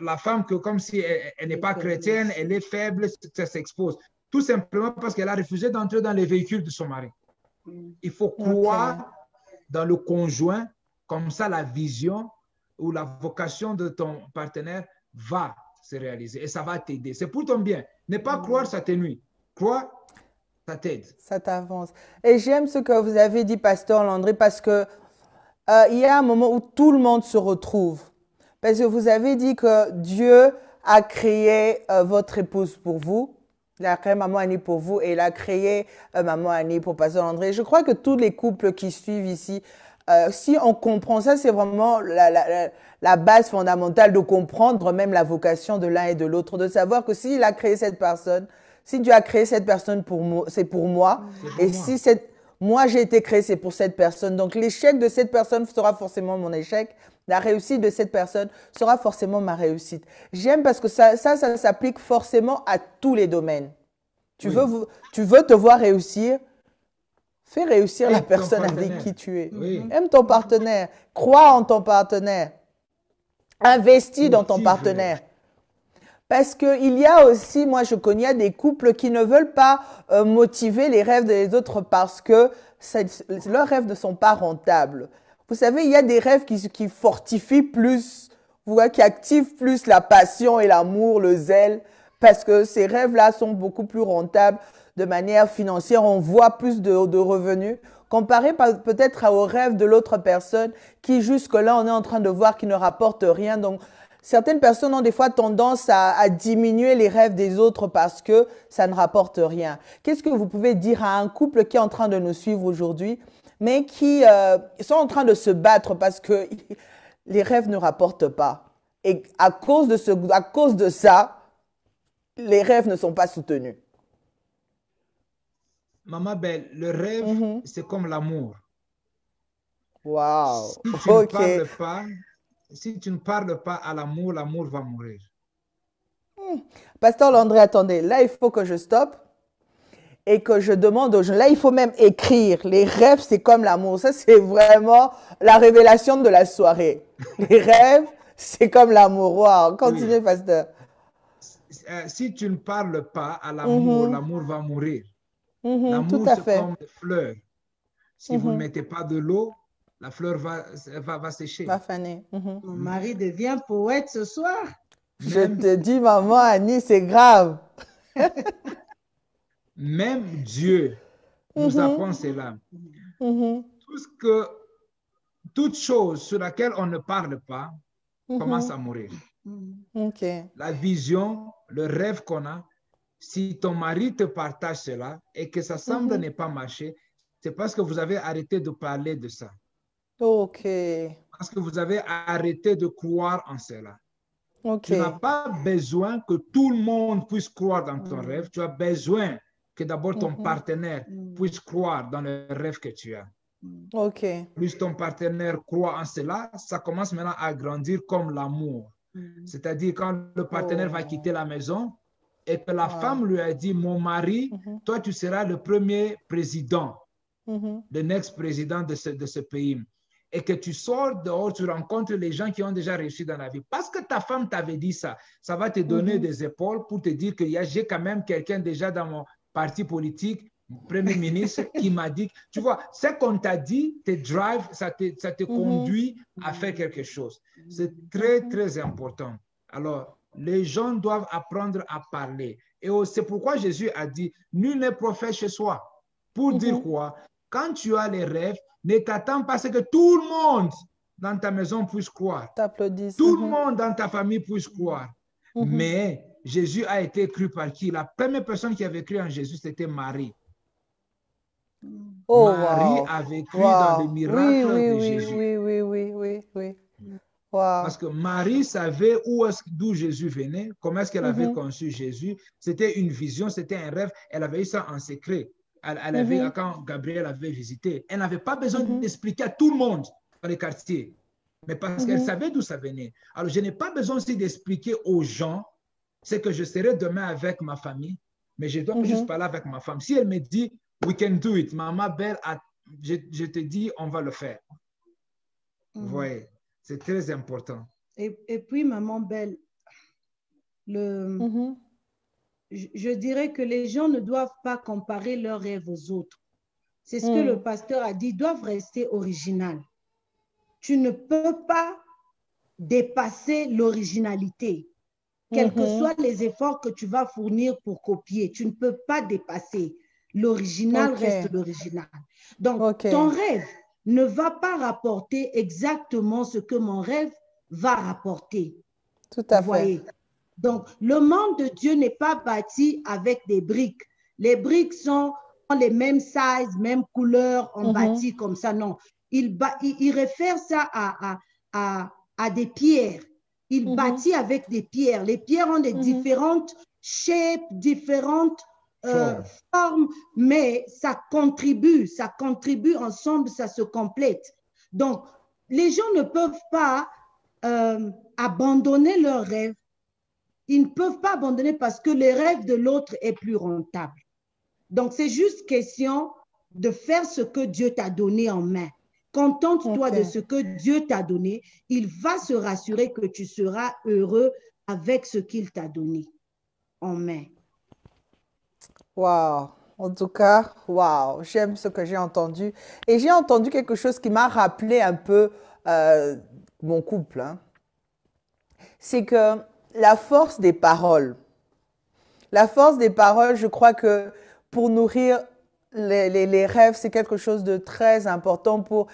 la femme que comme si elle n'est pas chrétienne, elle est faible, ça s'expose. Tout simplement parce qu'elle a refusé d'entrer dans les véhicules de son mari. Il faut croire dans le conjoint, comme ça la vision ou la vocation de ton partenaire va se réaliser et ça va t'aider. C'est pour ton bien. Ne pas croire, ça t'ennuie. Croire, ça t'aide. Ça t'avance. Et j'aime ce que vous avez dit, Pasteur Landry, parce que il y a un moment où tout le monde se retrouve. Parce que vous avez dit que Dieu a créé votre épouse pour vous. Il a créé Maman Annie pour vous et il a créé Maman Annie pour Pasteur Landry. Je crois que tous les couples qui suivent ici Si on comprend ça, c'est vraiment la base fondamentale de comprendre même la vocation de l'un et de l'autre, de savoir que s'il a créé cette personne, si Dieu a créé cette personne pour moi, c'est pour moi. C'est pour Et moi. si moi j'ai été créé, c'est pour cette personne. Donc l'échec de cette personne sera forcément mon échec. La réussite de cette personne sera forcément ma réussite. J'aime parce que ça s'applique forcément à tous les domaines. Tu Oui. veux te voir réussir, fais réussir la Aime ton personne avec partenaire. qui tu es. Oui. Aime ton partenaire. Crois en ton partenaire. Investis dans ton Cultive. partenaire. Parce qu'il y a aussi, moi je connais des couples qui ne veulent pas motiver les rêves des autres parce que leurs rêves ne sont pas rentables. Vous savez, il y a des rêves qui fortifient plus, vous voyez, qui activent plus la passion et l'amour, le zèle, parce que ces rêves-là sont beaucoup plus rentables de manière financière. On voit plus de revenus comparé peut-être aux rêves de l'autre personne qui jusque-là, on est en train de voir qui ne rapporte rien. Donc, certaines personnes ont des fois tendance à diminuer les rêves des autres parce que ça ne rapporte rien. Qu'est-ce que vous pouvez dire à un couple qui est en train de nous suivre aujourd'hui, mais qui sont en train de se battre parce que les rêves ne rapportent pas? Et à cause de ça, les rêves ne sont pas soutenus. Maman Belle, le rêve, c'est comme l'amour. Wow. Si tu ne parles pas à l'amour, l'amour va mourir. Pasteur Landry, attendez, là, il faut que je stoppe et que je demande aux gens. Là, il faut même écrire. Les rêves, c'est comme l'amour. Ça, c'est vraiment la révélation de la soirée. Les rêves, c'est comme l'amour. Wow. Continuez, Oui. pasteur. Si tu ne parles pas à l'amour, l'amour va mourir. Tout L'amour, à c'est fait. comme des fleurs. Si vous ne mettez pas de l'eau, la fleur va sécher. Va faner. Mon mari devient poète ce soir. Je te dis, maman Annie, c'est grave. Même Dieu nous apprend cela. Toute chose sur laquelle on ne parle pas commence à mourir. OK. La vision, le rêve qu'on a, si ton mari te partage cela et que ça semble ne pas marcher, c'est parce que vous avez arrêté de parler de ça. OK. Parce que vous avez arrêté de croire en cela. OK. Tu n'as pas besoin que tout le monde puisse croire dans ton rêve. Tu as besoin que d'abord ton partenaire puisse croire dans le rêve que tu as. OK. Plus ton partenaire croit en cela, ça commence maintenant à grandir comme l'amour. C'est-à-dire quand le partenaire va quitter la maison et que la femme lui a dit, mon mari, toi tu seras le premier président, le next président de ce pays. Et que tu sors dehors, tu rencontres les gens qui ont déjà réussi dans la vie. Parce que ta femme t'avait dit ça, ça va te donner des épaules pour te dire que j'ai quand même quelqu'un déjà dans mon parti politique, Premier ministre, qui m'a dit, tu vois, ce qu'on t'a dit, te drive, ça te conduit à faire quelque chose. C'est très, très important. Alors, les gens doivent apprendre à parler. Et c'est pourquoi Jésus a dit, nul n'est prophète chez soi. Pour dire quoi? Quand tu as les rêves, ne t'attends pas à ce que tout le monde dans ta maison puisse croire. T'applaudis. Tout le monde dans ta famille puisse croire. Mais Jésus a été cru par qui? La première personne qui avait cru en Jésus, c'était Marie. Oh, Marie avait cru dans le miracle de Jésus. Oui. Wow. Parce que Marie savait d'où Jésus venait, comment est-ce qu'elle avait conçu Jésus. C'était une vision, c'était un rêve. Elle avait eu ça en secret. Elle avait, quand Gabriel avait visité, elle n'avait pas besoin d'expliquer à tout le monde dans les quartiers, mais parce qu'elle savait d'où ça venait. Alors, je n'ai pas besoin aussi d'expliquer aux gens ce que je serai demain avec ma famille, mais je dois juste parler avec ma femme. Si elle me dit, we can do it, Maman Belle, je te dis, on va le faire. Vous voyez, c'est très important. Et puis, Maman Belle, je dirais que les gens ne doivent pas comparer leurs rêves aux autres. C'est ce que le pasteur a dit, ils doivent rester original. Tu ne peux pas dépasser l'originalité. Quels que soient les efforts que tu vas fournir pour copier, tu ne peux pas dépasser. L'original reste l'original. Donc, ton rêve ne va pas rapporter exactement ce que mon rêve va rapporter. Tout à fait. Voyez? Donc, le monde de Dieu n'est pas bâti avec des briques. Les briques sont les mêmes sizes, mêmes couleurs, on bâtit comme ça. Non. il réfère ça à des pierres. Il bâtit avec des pierres. Les pierres ont des différentes shapes, différentes formes, mais ça contribue ensemble, ça se complète. Donc, les gens ne peuvent pas abandonner leurs rêves. Ils ne peuvent pas abandonner parce que le rêve de l'autre est plus rentable. Donc, c'est juste question de faire ce que Dieu t'a donné en main. Contente-toi de ce que Dieu t'a donné. Il va se rassurer que tu seras heureux avec ce qu'il t'a donné en main. Wow. En tout cas, wow, j'aime ce que j'ai entendu. Et j'ai entendu quelque chose qui m'a rappelé un peu mon couple, hein. C'est que la force des paroles, je crois que pour nourrir les rêves, c'est quelque chose de très important pour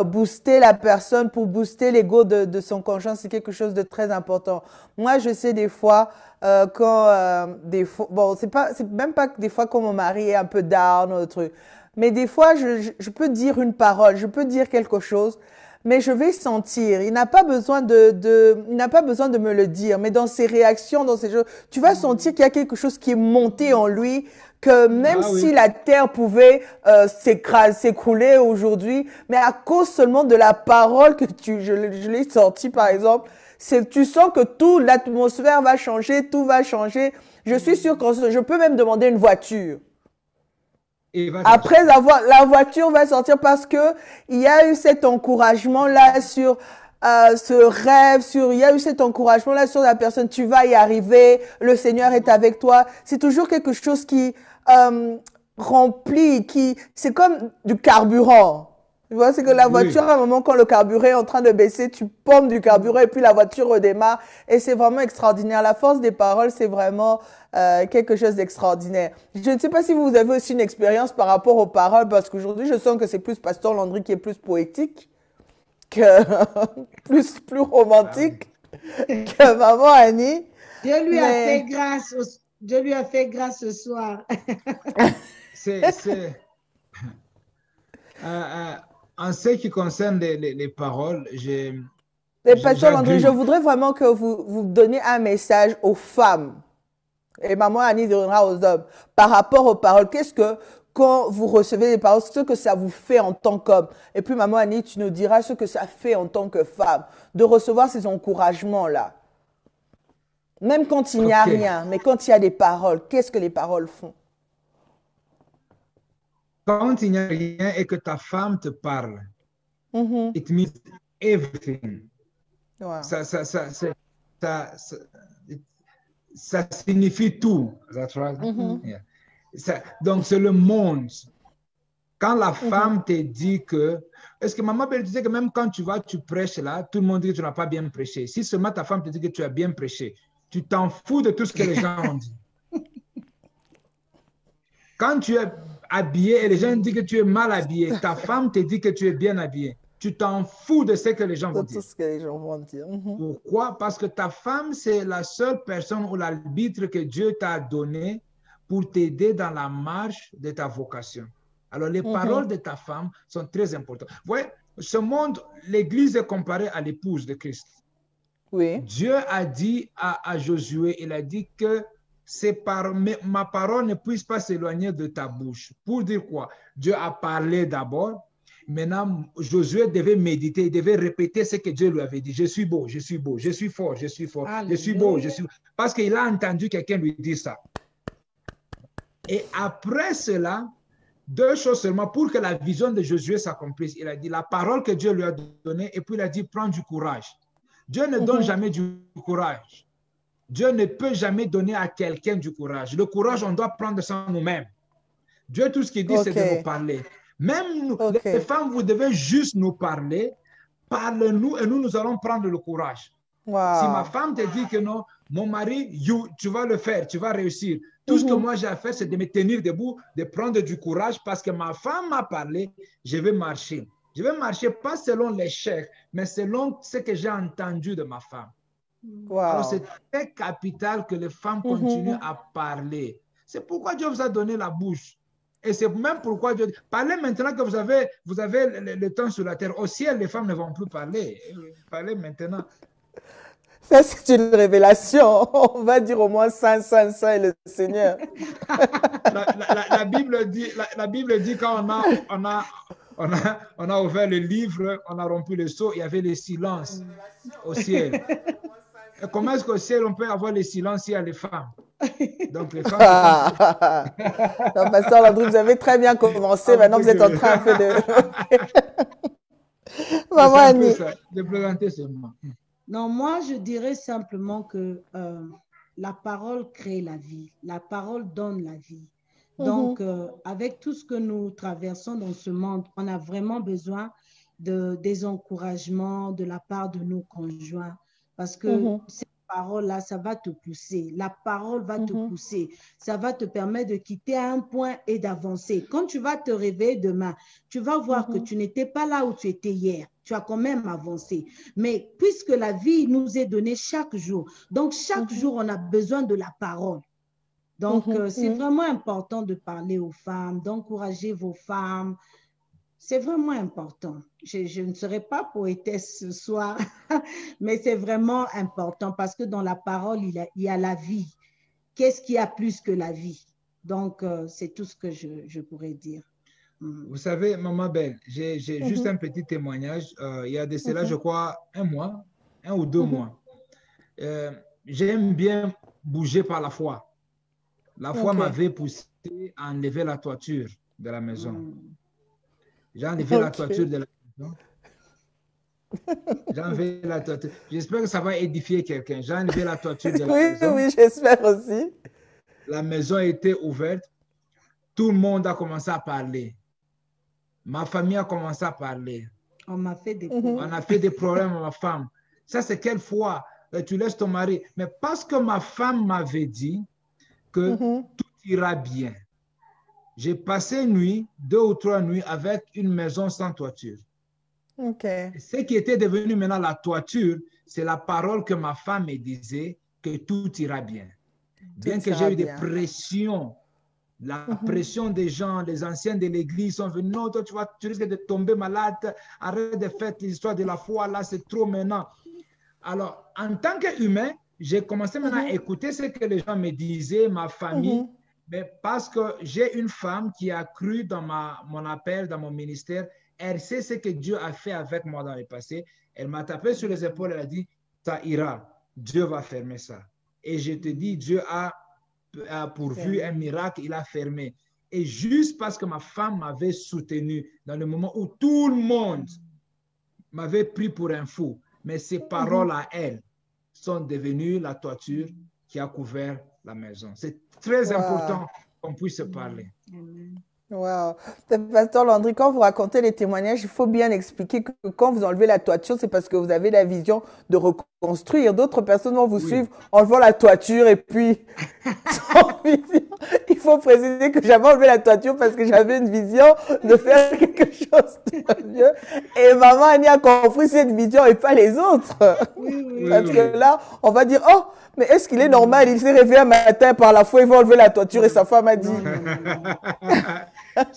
booster la personne, pour booster l'ego de son conjoint, c'est quelque chose de très important. Moi, je sais des fois, bon, c'est même pas que des fois quand mon mari est un peu down ou truc, mais des fois, je peux dire une parole, je peux dire quelque chose, mais je vais sentir. Il n'a pas besoin il n'a pas besoin de me le dire, mais dans ses réactions, dans ses choses, tu vas sentir qu'il y a quelque chose qui est monté en lui, que même si la terre pouvait s'écrouler aujourd'hui, mais à cause seulement de la parole que je l'ai sortie, par exemple, tu sens que toute l'atmosphère va changer, tout va changer. Je suis sûre que je peux même demander une voiture. Après la voiture va sortir parce que il y a eu cet encouragement là sur ce rêve, il y a eu cet encouragement là sur la personne. Tu vas y arriver, le Seigneur est avec toi. C'est toujours quelque chose qui remplit, c'est comme du carburant. Tu vois, c'est que la voiture, à un moment, quand le carburant est en train de baisser, tu pompes du carburant et puis la voiture redémarre. Et c'est vraiment extraordinaire. La force des paroles, c'est vraiment quelque chose d'extraordinaire. Je ne sais pas si vous avez aussi une expérience par rapport aux paroles, parce qu'aujourd'hui, je sens que c'est plus Pasteur Landry qui est plus poétique, que plus romantique que Maman Annie. Dieu lui a fait grâce. Dieu lui a fait grâce ce soir. En ce qui concerne les paroles, Pasteur Landry, je voudrais vraiment que vous donniez un message aux femmes. Et Maman Annie donnera aux hommes. Par rapport aux paroles, quand vous recevez les paroles, ce que ça vous fait en tant qu'homme. Et puis Maman Annie, tu nous diras ce que ça fait en tant que femme, de recevoir ces encouragements-là. Même quand il n'y a rien, mais quand il y a des paroles, qu'est-ce que les paroles font? Quand il n'y a rien et que ta femme te parle, it means everything. Wow. Ça signifie tout. That's right. Yeah. Donc, c'est le monde. Quand la femme te dit que... Est-ce que Maman Belle disait que même quand tu prêches là, tout le monde dit que tu n'as pas bien prêché. Si seulement ta femme te dit que tu as bien prêché, tu t'en fous de tout ce que les gens ont dit. Quand tu es habillé et les gens disent que tu es mal habillé, ta femme te dit que tu es bien habillé. Tu t'en fous de ce que les gens vont dire. Tout ce que les gens vont dire. Pourquoi? Parce que ta femme, c'est la seule personne ou l'arbitre que Dieu t'a donné pour t'aider dans la marche de ta vocation. Alors, les paroles de ta femme sont très importantes. Vous voyez, ce monde, l'Église est comparée à l'épouse de Christ. Oui. Dieu a dit à Josué, il a dit que ma parole ne puisse pas s'éloigner de ta bouche. Pour dire quoi? Dieu a parlé d'abord. Maintenant, Josué devait méditer, il devait répéter ce que Dieu lui avait dit. Je suis beau, je suis beau, je suis fort, je suis fort, je suis beau, je suis... Parce qu'il a entendu quelqu'un lui dire ça. Et après cela, deux choses seulement pour que la vision de Josué s'accomplisse. Il a dit la parole que Dieu lui a donnée et puis il a dit prends du courage. Dieu ne donne jamais du courage. Dieu ne peut jamais donner à quelqu'un du courage. Le courage, on doit prendre ça nous-mêmes. Dieu, tout ce qu'il dit, c'est de nous parler. Même nous, les femmes, vous devez juste nous parler. Parle-nous et nous allons prendre le courage. Wow. Si ma femme te dit que non, mon mari, tu vas le faire, tu vas réussir. Tout ce que moi j'ai à faire, c'est de me tenir debout, de prendre du courage parce que ma femme m'a parlé, je vais marcher. Je vais marcher pas selon les chèques, mais selon ce que j'ai entendu de ma femme. Wow. Alors c'est très capital que les femmes continuent à parler. C'est pourquoi Dieu vous a donné la bouche. Et c'est même pourquoi Dieu dit, parlez maintenant que vous avez le temps sur la terre. Au ciel, les femmes ne vont plus parler. Parlez maintenant. Ça, c'est une révélation. On va dire au moins Saint, Saint, Saint est le Seigneur. La Bible dit quand on a ouvert le livre, on a rompu le sceau, il y avait le silence au ciel. Et comment est-ce qu'au ciel, on peut avoir le silence s'il y a les femmes? Donc, les femmes... Non, Pasteur Landry, vous avez très bien commencé. Maintenant, vous êtes en train un peu de... Maman Annie. De présenter seulement. Non, moi, je dirais simplement que la parole crée la vie. La parole donne la vie. Donc, avec tout ce que nous traversons dans ce monde, on a vraiment besoin des encouragements de la part de nos conjoints. Parce que cette parole-là, ça va te pousser. La parole va te pousser. Ça va te permettre de quitter un point et d'avancer. Quand tu vas te réveiller demain, tu vas voir que tu n'étais pas là où tu étais hier. Tu as quand même avancé. Mais puisque la vie nous est donnée chaque jour, donc chaque jour, on a besoin de la parole. Donc, c'est vraiment important de parler aux femmes, d'encourager vos femmes. C'est vraiment important. Je ne serai pas poétesse ce soir, mais c'est vraiment important parce que dans la parole, il y a la vie. Qu'est-ce qu'il y a plus que la vie? Donc, c'est tout ce que je pourrais dire. Vous savez, Maman Belle, j'ai juste un petit témoignage. Il y a de cela, je crois, un ou deux mois. J'aime bien bouger par la foi. La foi m'avait poussé à enlever la toiture de la maison. J'ai enlevé la toiture de la maison. J'ai enlevé la toiture. J'espère que ça va édifier quelqu'un. J'ai enlevé la toiture de la maison. Oui, j'espère aussi. La maison était ouverte. Tout le monde a commencé à parler. Ma famille a commencé à parler. On m'a fait des problèmes. On a fait des problèmes à ma femme. Ça, c'est quelle foi? Tu laisses ton mari. Mais parce que ma femme m'avait dit que tout ira bien. J'ai passé une nuit, 2 ou 3 nuits, avec une maison sans toiture. Ce qui était devenu maintenant la toiture, c'est la parole que ma femme me disait que tout ira bien. Bien que j'ai eu des pressions, la pression des gens, les anciens de l'église sont venus, non, toi tu risques de tomber malade, arrête de faire l'histoire de la foi, là c'est trop maintenant. Alors, en tant qu'humain, j'ai commencé maintenant à écouter ce que les gens me disaient, ma famille, mais parce que j'ai une femme qui a cru dans mon appel, dans mon ministère. Elle sait ce que Dieu a fait avec moi dans le passé. Elle m'a tapé sur les épaules, elle a dit, ça ira, Dieu va fermer ça. Et je te dis, Dieu a pourvu un miracle, il a fermé. Et juste parce que ma femme m'avait soutenu dans le moment où tout le monde m'avait pris pour un fou, mais ces paroles à elle sont devenues la toiture qui a couvert la maison. C'est très important qu'on puisse se parler. Wow. Pasteur Landry, quand vous racontez les témoignages, il faut bien expliquer que quand vous enlevez la toiture, c'est parce que vous avez la vision de reconstruire. D'autres personnes vont vous suivre en enlevant la toiture et puis sans vision. Il faut préciser que j'avais enlevé la toiture parce que j'avais une vision de faire quelque chose de mieux. Et maman Annie a compris cette vision et pas les autres. Parce que là, on va dire, oh, mais est-ce qu'il est normal? Il s'est réveillé un matin par la foi, il va enlever la toiture et sa femme a dit.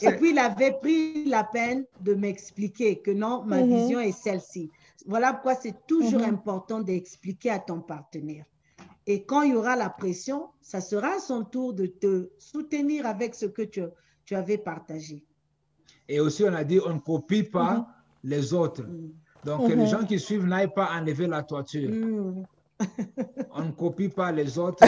Et puis, il avait pris la peine de m'expliquer que non, ma vision est celle-ci. Voilà pourquoi c'est toujours important d'expliquer à ton partenaire. Et quand il y aura la pression, ça sera à son tour de te soutenir avec ce que tu avais partagé. Et aussi, on a dit, on ne copie pas les autres. Donc, les gens qui suivent n'aillent pas enlever la toiture. On ne copie pas les autres.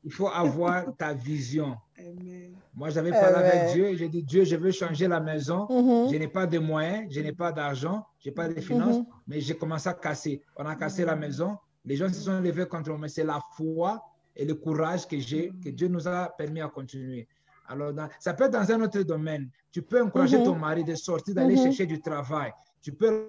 Il faut avoir ta vision. Amen. Moi, j'avais parlé avec Dieu et j'ai dit, Dieu, je veux changer la maison. Je n'ai pas de moyens, je n'ai pas d'argent, je n'ai pas de finances, mais j'ai commencé à casser. On a cassé la maison. Les gens se sont levés contre moi. Mais c'est la foi et le courage que j'ai, que Dieu nous a permis à continuer. Alors, ça peut être dans un autre domaine. Tu peux encourager ton mari de sortir, d'aller chercher du travail. Tu peux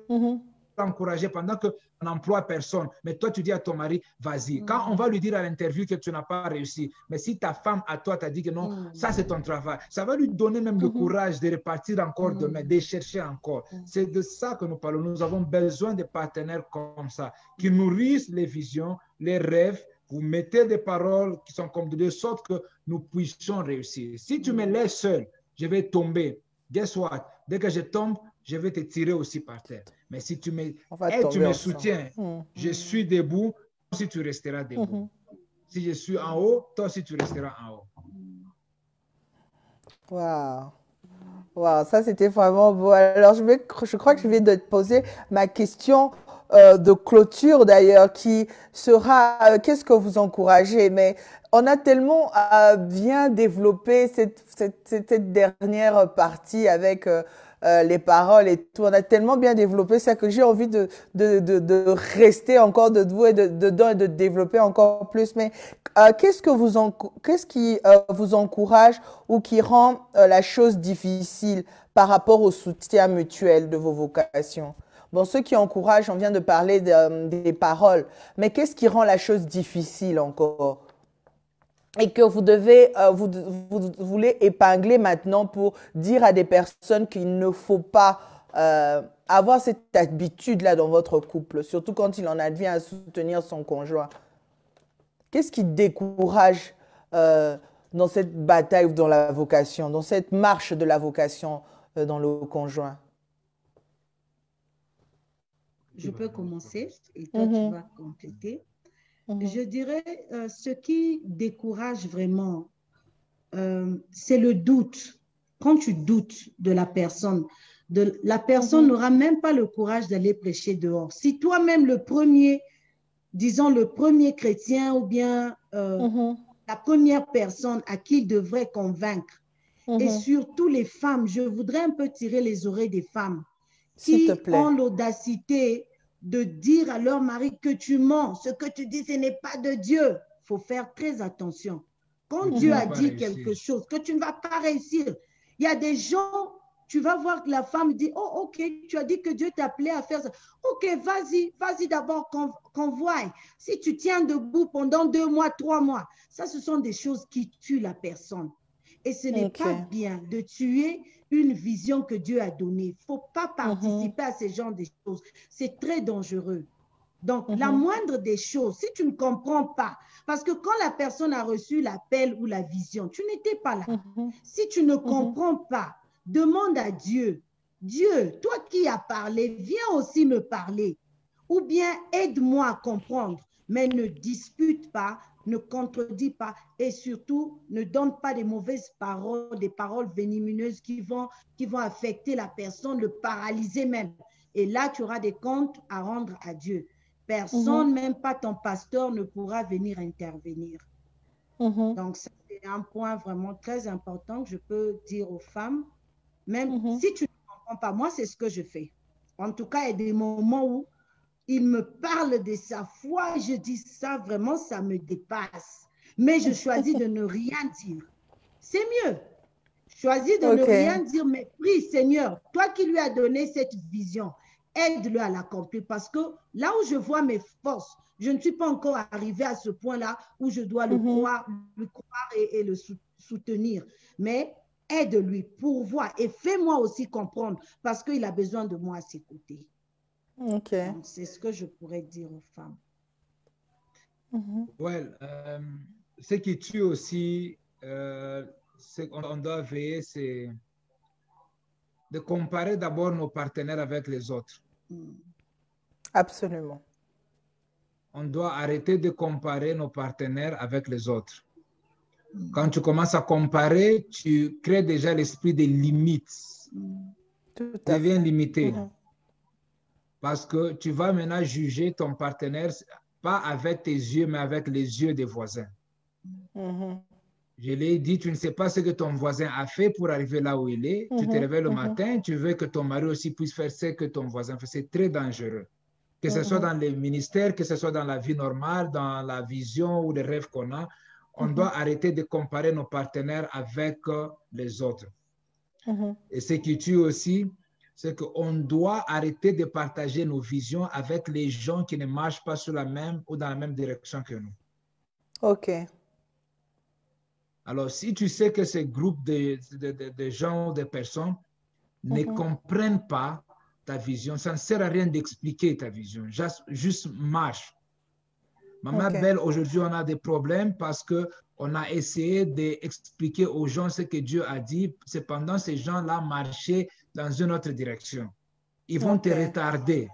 l'encourager pendant qu'on n'emploie personne. Mais toi, tu dis à ton mari, vas-y. Quand on va lui dire à l'interview que tu n'as pas réussi, mais si ta femme à toi t'a dit que non, ça c'est ton travail, ça va lui donner même le courage de repartir encore demain, de chercher encore. C'est de ça que nous parlons. Nous avons besoin de partenaires comme ça, qui nourrissent les visions, les rêves, vous mettez des paroles qui sont comme de sorte que nous puissions réussir. Si tu me laisses seul, je vais tomber. Guess what? Dès que je tombe, je vais te tirer aussi par terre. Mais si tu me aides, tu me soutiens, je suis debout, toi aussi tu resteras debout. Si je suis en haut, toi aussi tu resteras en haut. Wow. Wow, ça c'était vraiment beau. Alors je crois que je vais te poser ma question de clôture d'ailleurs, qui sera qu'est-ce que vous encouragez? Mais on a tellement bien développé cette dernière partie avec les paroles et tout. On a tellement bien développé ça que j'ai envie de rester encore dedans et dedans et de développer encore plus. Mais qu'est-ce qui vous encourage ou qui rend la chose difficile par rapport au soutien mutuel de vos vocations? Bon, ceux qui encouragent, on vient de parler des paroles, mais qu'est-ce qui rend la chose difficile encore? Et que vous devez, vous voulez épingler maintenant pour dire à des personnes qu'il ne faut pas avoir cette habitude-là dans votre couple, surtout quand il en advient à soutenir son conjoint. Qu'est-ce qui décourage dans cette bataille dans la vocation, dans cette marche de la vocation dans le conjoint? Je peux commencer et toi, tu vas compléter. Je dirais, ce qui décourage vraiment, c'est le doute. Quand tu doutes de la personne n'aura même pas le courage d'aller prêcher dehors. Si toi-même, disons le premier chrétien ou bien la première personne à qui il devrait convaincre, et surtout les femmes, je voudrais un peu tirer les oreilles des femmes qui ont l'audacité de dire à leur mari que tu mens, ce que tu dis, ce n'est pas de Dieu. Il faut faire très attention. Quand Dieu a dit quelque chose, que tu ne vas pas réussir, il y a des gens, tu vas voir que la femme dit, oh ok, tu as dit que Dieu t'appelait à faire ça. Ok, vas-y d'abord qu'on voie. Si tu tiens debout pendant 2 mois, 3 mois, ça ce sont des choses qui tuent la personne. Et ce n'est pas bien de tuer une vision que Dieu a donnée. Il ne faut pas participer à ce genre de choses. C'est très dangereux. Donc, la moindre des choses, si tu ne comprends pas, parce que quand la personne a reçu l'appel ou la vision, tu n'étais pas là. Si tu ne comprends pas, demande à Dieu. Dieu, toi qui as parlé, viens aussi me parler. Ou bien aide-moi à comprendre, mais ne dispute pas, ne contredis pas et surtout ne donne pas des mauvaises paroles, des paroles venimeuses qui vont affecter la personne, le paralyser même. Et là, tu auras des comptes à rendre à Dieu. Personne, même pas ton pasteur, ne pourra venir intervenir. Donc, c'est un point vraiment très important que je peux dire aux femmes. Même si tu ne comprends pas, moi, c'est ce que je fais. En tout cas, il y a des moments où il me parle de sa foi, je dis ça, vraiment, ça me dépasse. Mais je choisis de ne rien dire. C'est mieux. Choisis de ne rien dire, mais prie, Seigneur, toi qui lui as donné cette vision, aide-le à l'accomplir. Parce que là où je vois mes forces, je ne suis pas encore arrivée à ce point-là où je dois le croire et le soutenir. Mais aide-lui, pourvois et fais-moi aussi comprendre parce qu'il a besoin de moi à ses côtés. C'est ce que je pourrais dire aux femmes. Ce qui tue aussi, ce qu'on doit veiller, c'est de comparer d'abord nos partenaires avec les autres. Absolument. On doit arrêter de comparer nos partenaires avec les autres. Quand tu commences à comparer, tu crées déjà l'esprit des limites. Tu deviens limité. Parce que tu vas maintenant juger ton partenaire, pas avec tes yeux, mais avec les yeux des voisins. Je l'ai dit, tu ne sais pas ce que ton voisin a fait pour arriver là où il est. Tu te réveilles le matin, tu veux que ton mari aussi puisse faire ce que ton voisin fait. C'est très dangereux. Que ce soit dans les ministères, que ce soit dans la vie normale, dans la vision ou les rêves qu'on a, on doit arrêter de comparer nos partenaires avec les autres. Et ce qui tue aussi, c'est qu'on doit arrêter de partager nos visions avec les gens qui ne marchent pas sur la même ou dans la même direction que nous. Alors, si tu sais que ces groupes de gens ou de personnes ne comprennent pas ta vision, ça ne sert à rien d'expliquer ta vision, juste marche. Maman Belle, aujourd'hui, on a des problèmes parce qu'on a essayé d'expliquer aux gens ce que Dieu a dit. Cependant, ces gens-là marchaient dans une autre direction. Ils vont te retarder.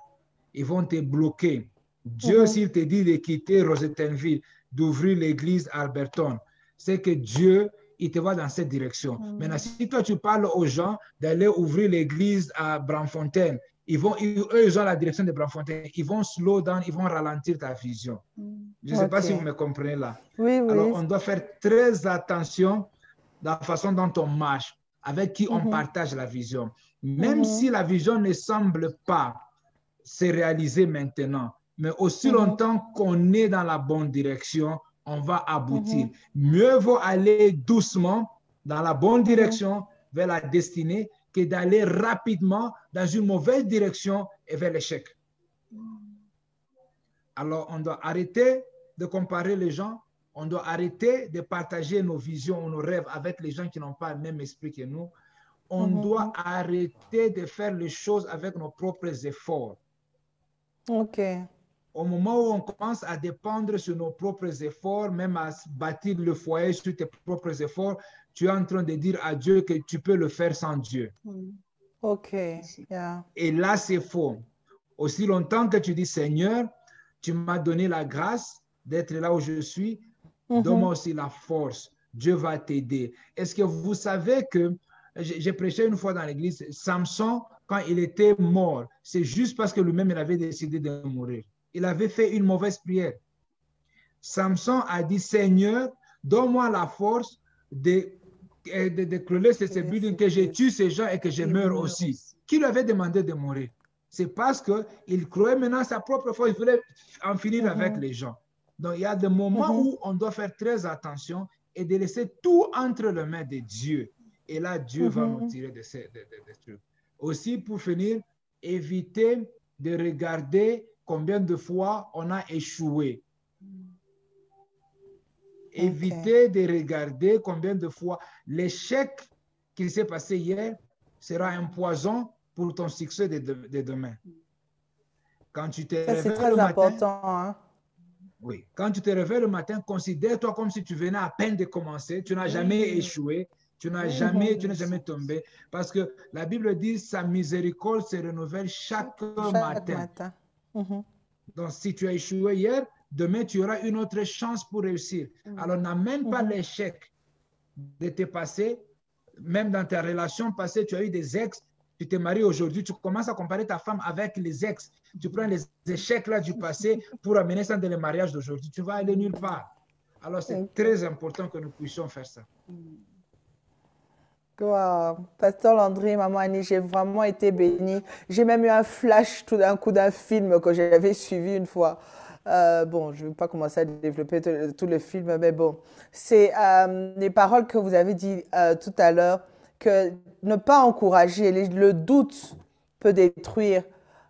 Ils vont te bloquer. Dieu, s'il te dit de quitter Rosettenville, d'ouvrir l'église à Alberton, c'est que Dieu, il te va dans cette direction. Maintenant, si toi, tu parles aux gens d'aller ouvrir l'église à Braamfontein, eux, ils ont la direction de Braamfontein. Ils vont slow down, ils vont ralentir ta vision. Je ne sais pas si vous me comprenez là. Oui, oui. Alors, on doit faire très attention dans la façon dont on marche, avec qui on partage la vision. Même si la vision ne semble pas se réaliser maintenant, mais aussi longtemps qu'on est dans la bonne direction, on va aboutir. Mieux vaut aller doucement dans la bonne direction vers la destinée que d'aller rapidement dans une mauvaise direction et vers l'échec. Alors, on doit arrêter de comparer les gens, on doit arrêter de partager nos visions, nos rêves avec les gens qui n'ont pas le même esprit que nous. On doit arrêter de faire les choses avec nos propres efforts. OK. Au moment où on commence à dépendre sur nos propres efforts, même à bâtir le foyer sur tes propres efforts, tu es en train de dire à Dieu que tu peux le faire sans Dieu. OK. Yeah. Et là, c'est faux. Aussi longtemps que tu dis, Seigneur, tu m'as donné la grâce d'être là où je suis, donne-moi aussi la force. Dieu va t'aider. Est-ce que vous savez que, j'ai prêché une fois dans l'église, Samson, quand il était mort, c'est juste parce que lui-même, il avait décidé de mourir. Il avait fait une mauvaise prière. Samson a dit, Seigneur, donne-moi la force de creuser ces buildings, que je tue ces gens et que je meure aussi. Qui lui avait demandé de mourir? C'est parce qu'il croyait maintenant sa propre force. Il voulait en finir avec les gens. Donc, il y a des moments où on doit faire très attention et de laisser tout entre les mains de Dieu. Et là, Dieu va nous tirer de ces trucs. Aussi, pour finir, éviter de regarder combien de fois on a échoué. Éviter de regarder combien de fois l'échec qui s'est passé hier sera un poison pour ton succès de demain. Quand tu te réveilles c'est très le matin, important. Hein? Oui, quand tu te réveilles le matin, considère-toi comme si tu venais à peine de commencer. Tu n'as jamais échoué. Tu n'as jamais tombé. Parce que la Bible dit sa miséricorde se renouvelle chaque matin. Donc, si tu as échoué hier, demain, tu auras une autre chance pour réussir. Alors, n'amène pas l'échec de tes passés. Même dans ta relation passée, tu as eu des ex. Tu t'es marié aujourd'hui, tu commences à comparer ta femme avec les ex. Tu prends les échecs là du passé pour amener ça dans le mariage d'aujourd'hui. Tu vas aller nulle part. Alors, c'est très important que nous puissions faire ça. Wow. Pasteur Landry, Maman Annie, j'ai vraiment été bénie. J'ai même eu un flash tout d'un coup d'un film que j'avais suivi une fois. Bon, je ne vais pas commencer à développer tout le film, mais bon. C'est les paroles que vous avez dit tout à l'heure, que ne pas encourager, le doute peut détruire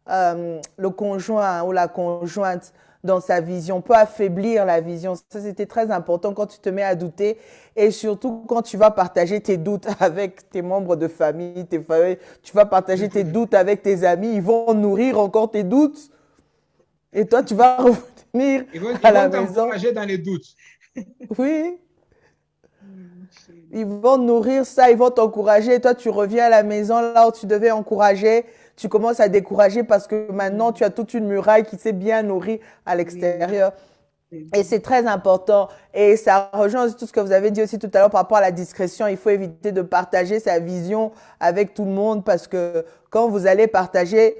le conjoint ou la conjointe dans sa vision, peut affaiblir la vision. Ça, c'était très important quand tu te mets à douter et surtout quand tu vas partager tes doutes avec tes membres de famille, tu vas partager tes doutes avec tes amis, ils vont nourrir encore tes doutes et toi, tu vas revenir à la maison. Ils vont t'encourager dans les doutes. Oui. Ils vont nourrir ça, ils vont t'encourager et toi, tu reviens à la maison là où tu devais encourager. Tu commences à décourager parce que maintenant, tu as toute une muraille qui s'est bien nourrie à l'extérieur. Et c'est très important. Et ça rejoint aussi tout ce que vous avez dit aussi tout à l'heure par rapport à la discrétion. Il faut éviter de partager sa vision avec tout le monde parce que quand vous allez partager,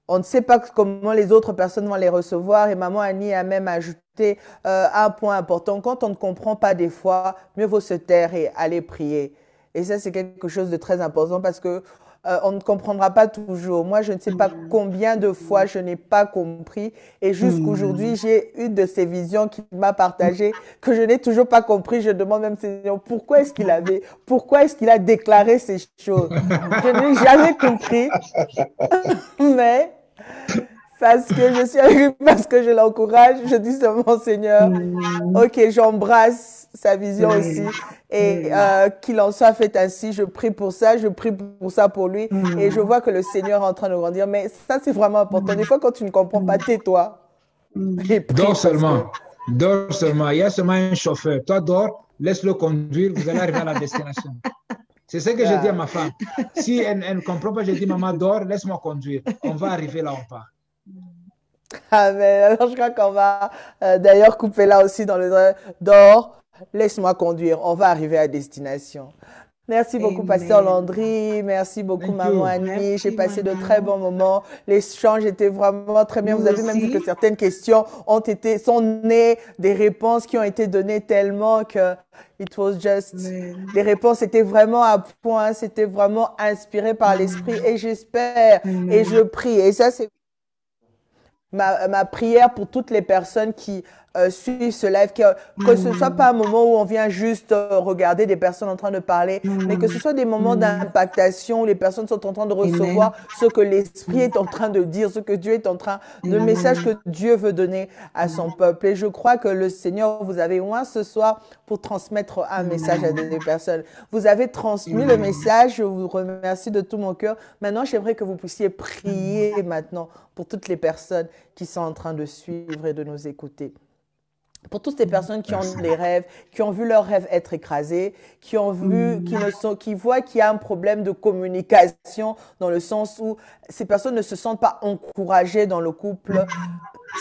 on ne sait pas comment les autres personnes vont les recevoir. Et Maman Annie a même ajouté un point important. Quand on ne comprend pas des fois, mieux vaut se taire et aller prier. Et ça, c'est quelque chose de très important parce que on ne comprendra pas toujours. Moi, je ne sais pas combien de fois je n'ai pas compris. Et jusqu'aujourd'hui, j'ai une de ces visions qui m'a partagé que je n'ai toujours pas compris. Je demande même Seigneur, pourquoi est-ce qu'il a déclaré ces choses? Je n'ai jamais compris. Mais parce que je suis avec lui, parce que je l'encourage, je dis seulement Seigneur, ok, j'embrasse sa vision aussi et qu'il en soit fait ainsi. Je prie pour ça pour lui et je vois que le Seigneur est en train de grandir. Mais ça, c'est vraiment important. Des fois, quand tu ne comprends pas, tais-toi. Donc seulement. Dors seulement. Il y a seulement un chauffeur. Toi, dors, laisse-le conduire, vous allez arriver à la destination. C'est ce que je dis à ma femme. Si elle ne comprend pas, je dis, maman, dors, laisse-moi conduire. On va arriver là où on part. Amen. Alors, je crois qu'on va d'ailleurs couper là aussi dans le dors, laisse-moi conduire. On va arriver à destination. Merci beaucoup, Pasteur Landry. Merci beaucoup, Maman Annie. J'ai passé de très bons moments. L'échange était vraiment très bien. Vous avez même vu que certaines questions sont nées des réponses qui ont été données tellement que it was just, les réponses étaient vraiment à point. C'était vraiment inspiré par l'Esprit. Et j'espère et je prie. Et ça, c'est ma prière pour toutes les personnes qui suivent ce live, que ce ne soit pas un moment où on vient juste regarder des personnes en train de parler, mais que ce soit des moments d'impactation où les personnes sont en train de recevoir ce que l'Esprit est en train de dire, ce que Dieu est en train, le message que Dieu veut donner à son peuple. Et je crois que le Seigneur vous avez oint ce soir pour transmettre un message à des personnes. Vous avez transmis le message, je vous remercie de tout mon cœur. Maintenant, j'aimerais que vous puissiez prier maintenant pour toutes les personnes qui sont en train de suivre et de nous écouter. Pour toutes ces personnes qui ont des rêves, qui ont vu leurs rêves être écrasés, qui ont vu, qui voient qu'il y a un problème de communication dans le sens où ces personnes ne se sentent pas encouragées dans le couple.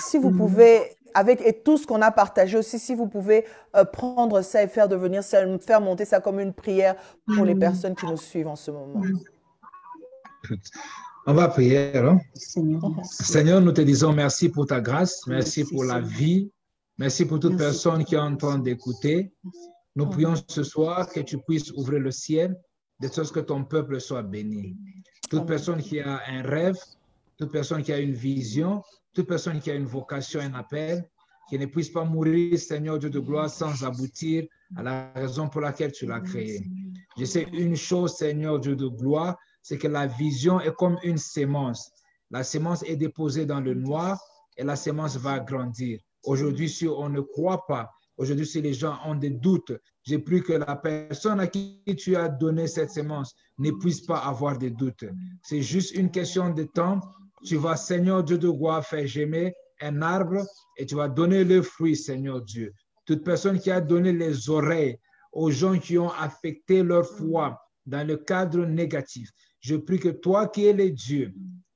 Si vous pouvez, et tout ce qu'on a partagé aussi, si vous pouvez prendre ça et faire monter ça comme une prière pour les personnes qui nous suivent en ce moment. On va prier. Hein? Seigneur, nous te disons merci pour ta grâce, merci pour la vie. Merci pour toute personne qui est en train d'écouter. Nous prions ce soir que tu puisses ouvrir le ciel de sorte que ton peuple soit béni. Toute personne qui a un rêve, toute personne qui a une vision, toute personne qui a une vocation, un appel, qui ne puisse pas mourir, Seigneur Dieu de gloire, sans aboutir à la raison pour laquelle tu l'as créé. Je sais une chose, Seigneur Dieu de gloire, c'est que la vision est comme une sémence. La sémence est déposée dans le noir et la sémence va grandir. Aujourd'hui, si on ne croit pas, aujourd'hui, si les gens ont des doutes, j'ai pris que la personne à qui tu as donné cette sémence ne puisse pas avoir des doutes. C'est juste une question de temps. Tu vas, Seigneur Dieu de gloire, faire germer un arbre et tu vas donner le fruit, Seigneur Dieu. Toute personne qui a donné les oreilles aux gens qui ont affecté leur foi dans le cadre négatif, je prie que toi qui es le Dieu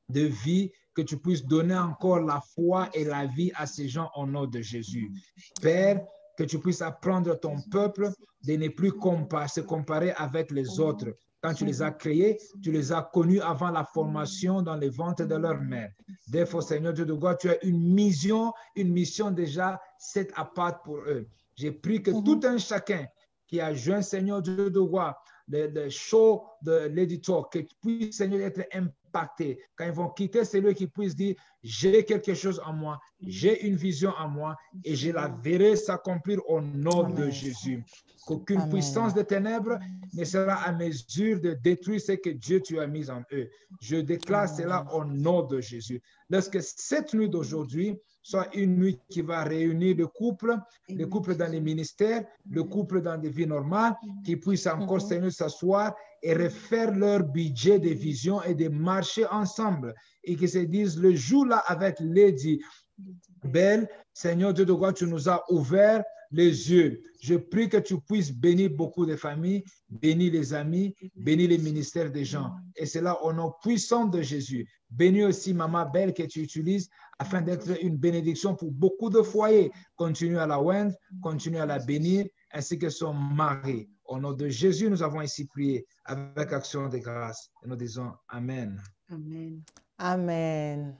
de vie, que tu puisses donner encore la foi et la vie à ces gens au nom de Jésus. Père, que tu puisses apprendre ton peuple de ne plus se comparer avec les autres. Quand tu les as créés, tu les as connus avant la formation dans les ventres de leur mère. Therefore, Seigneur Dieu de gloire, tu as une mission déjà set apart pour eux. J'ai pris que tout un chacun qui a joint, Seigneur Dieu de gloire, le show de l'éditeur, que puisse, Seigneur, être impacté. Quand ils vont quitter, c'est lui qui puisse dire, j'ai quelque chose en moi, j'ai une vision en moi et je la verrai s'accomplir au nom de Jésus. Qu'aucune puissance de ténèbres ne sera à mesure de détruire ce que Dieu tu as mis en eux. Je déclare cela au nom de Jésus. Lorsque cette nuit d'aujourd'hui soit une nuit qui va réunir le couple dans les ministères, le couple dans des vies normales, qui puissent encore, Seigneur, s'asseoir et refaire leur budget de vision et de marcher ensemble et qui se disent le jour là avec Lady Belle, Seigneur Dieu de gloire, tu nous as ouvert les yeux. Je prie que tu puisses bénir beaucoup de familles, bénir les amis, bénir les ministères des gens. Et c'est là au nom puissant de Jésus. Bénis aussi Maman Belle que tu utilises afin d'être une bénédiction pour beaucoup de foyers. Continue à la oindre, continue à la bénir, ainsi que son mari. Au nom de Jésus, nous avons ici prié avec action de grâce. Et nous disons Amen. Amen. Amen.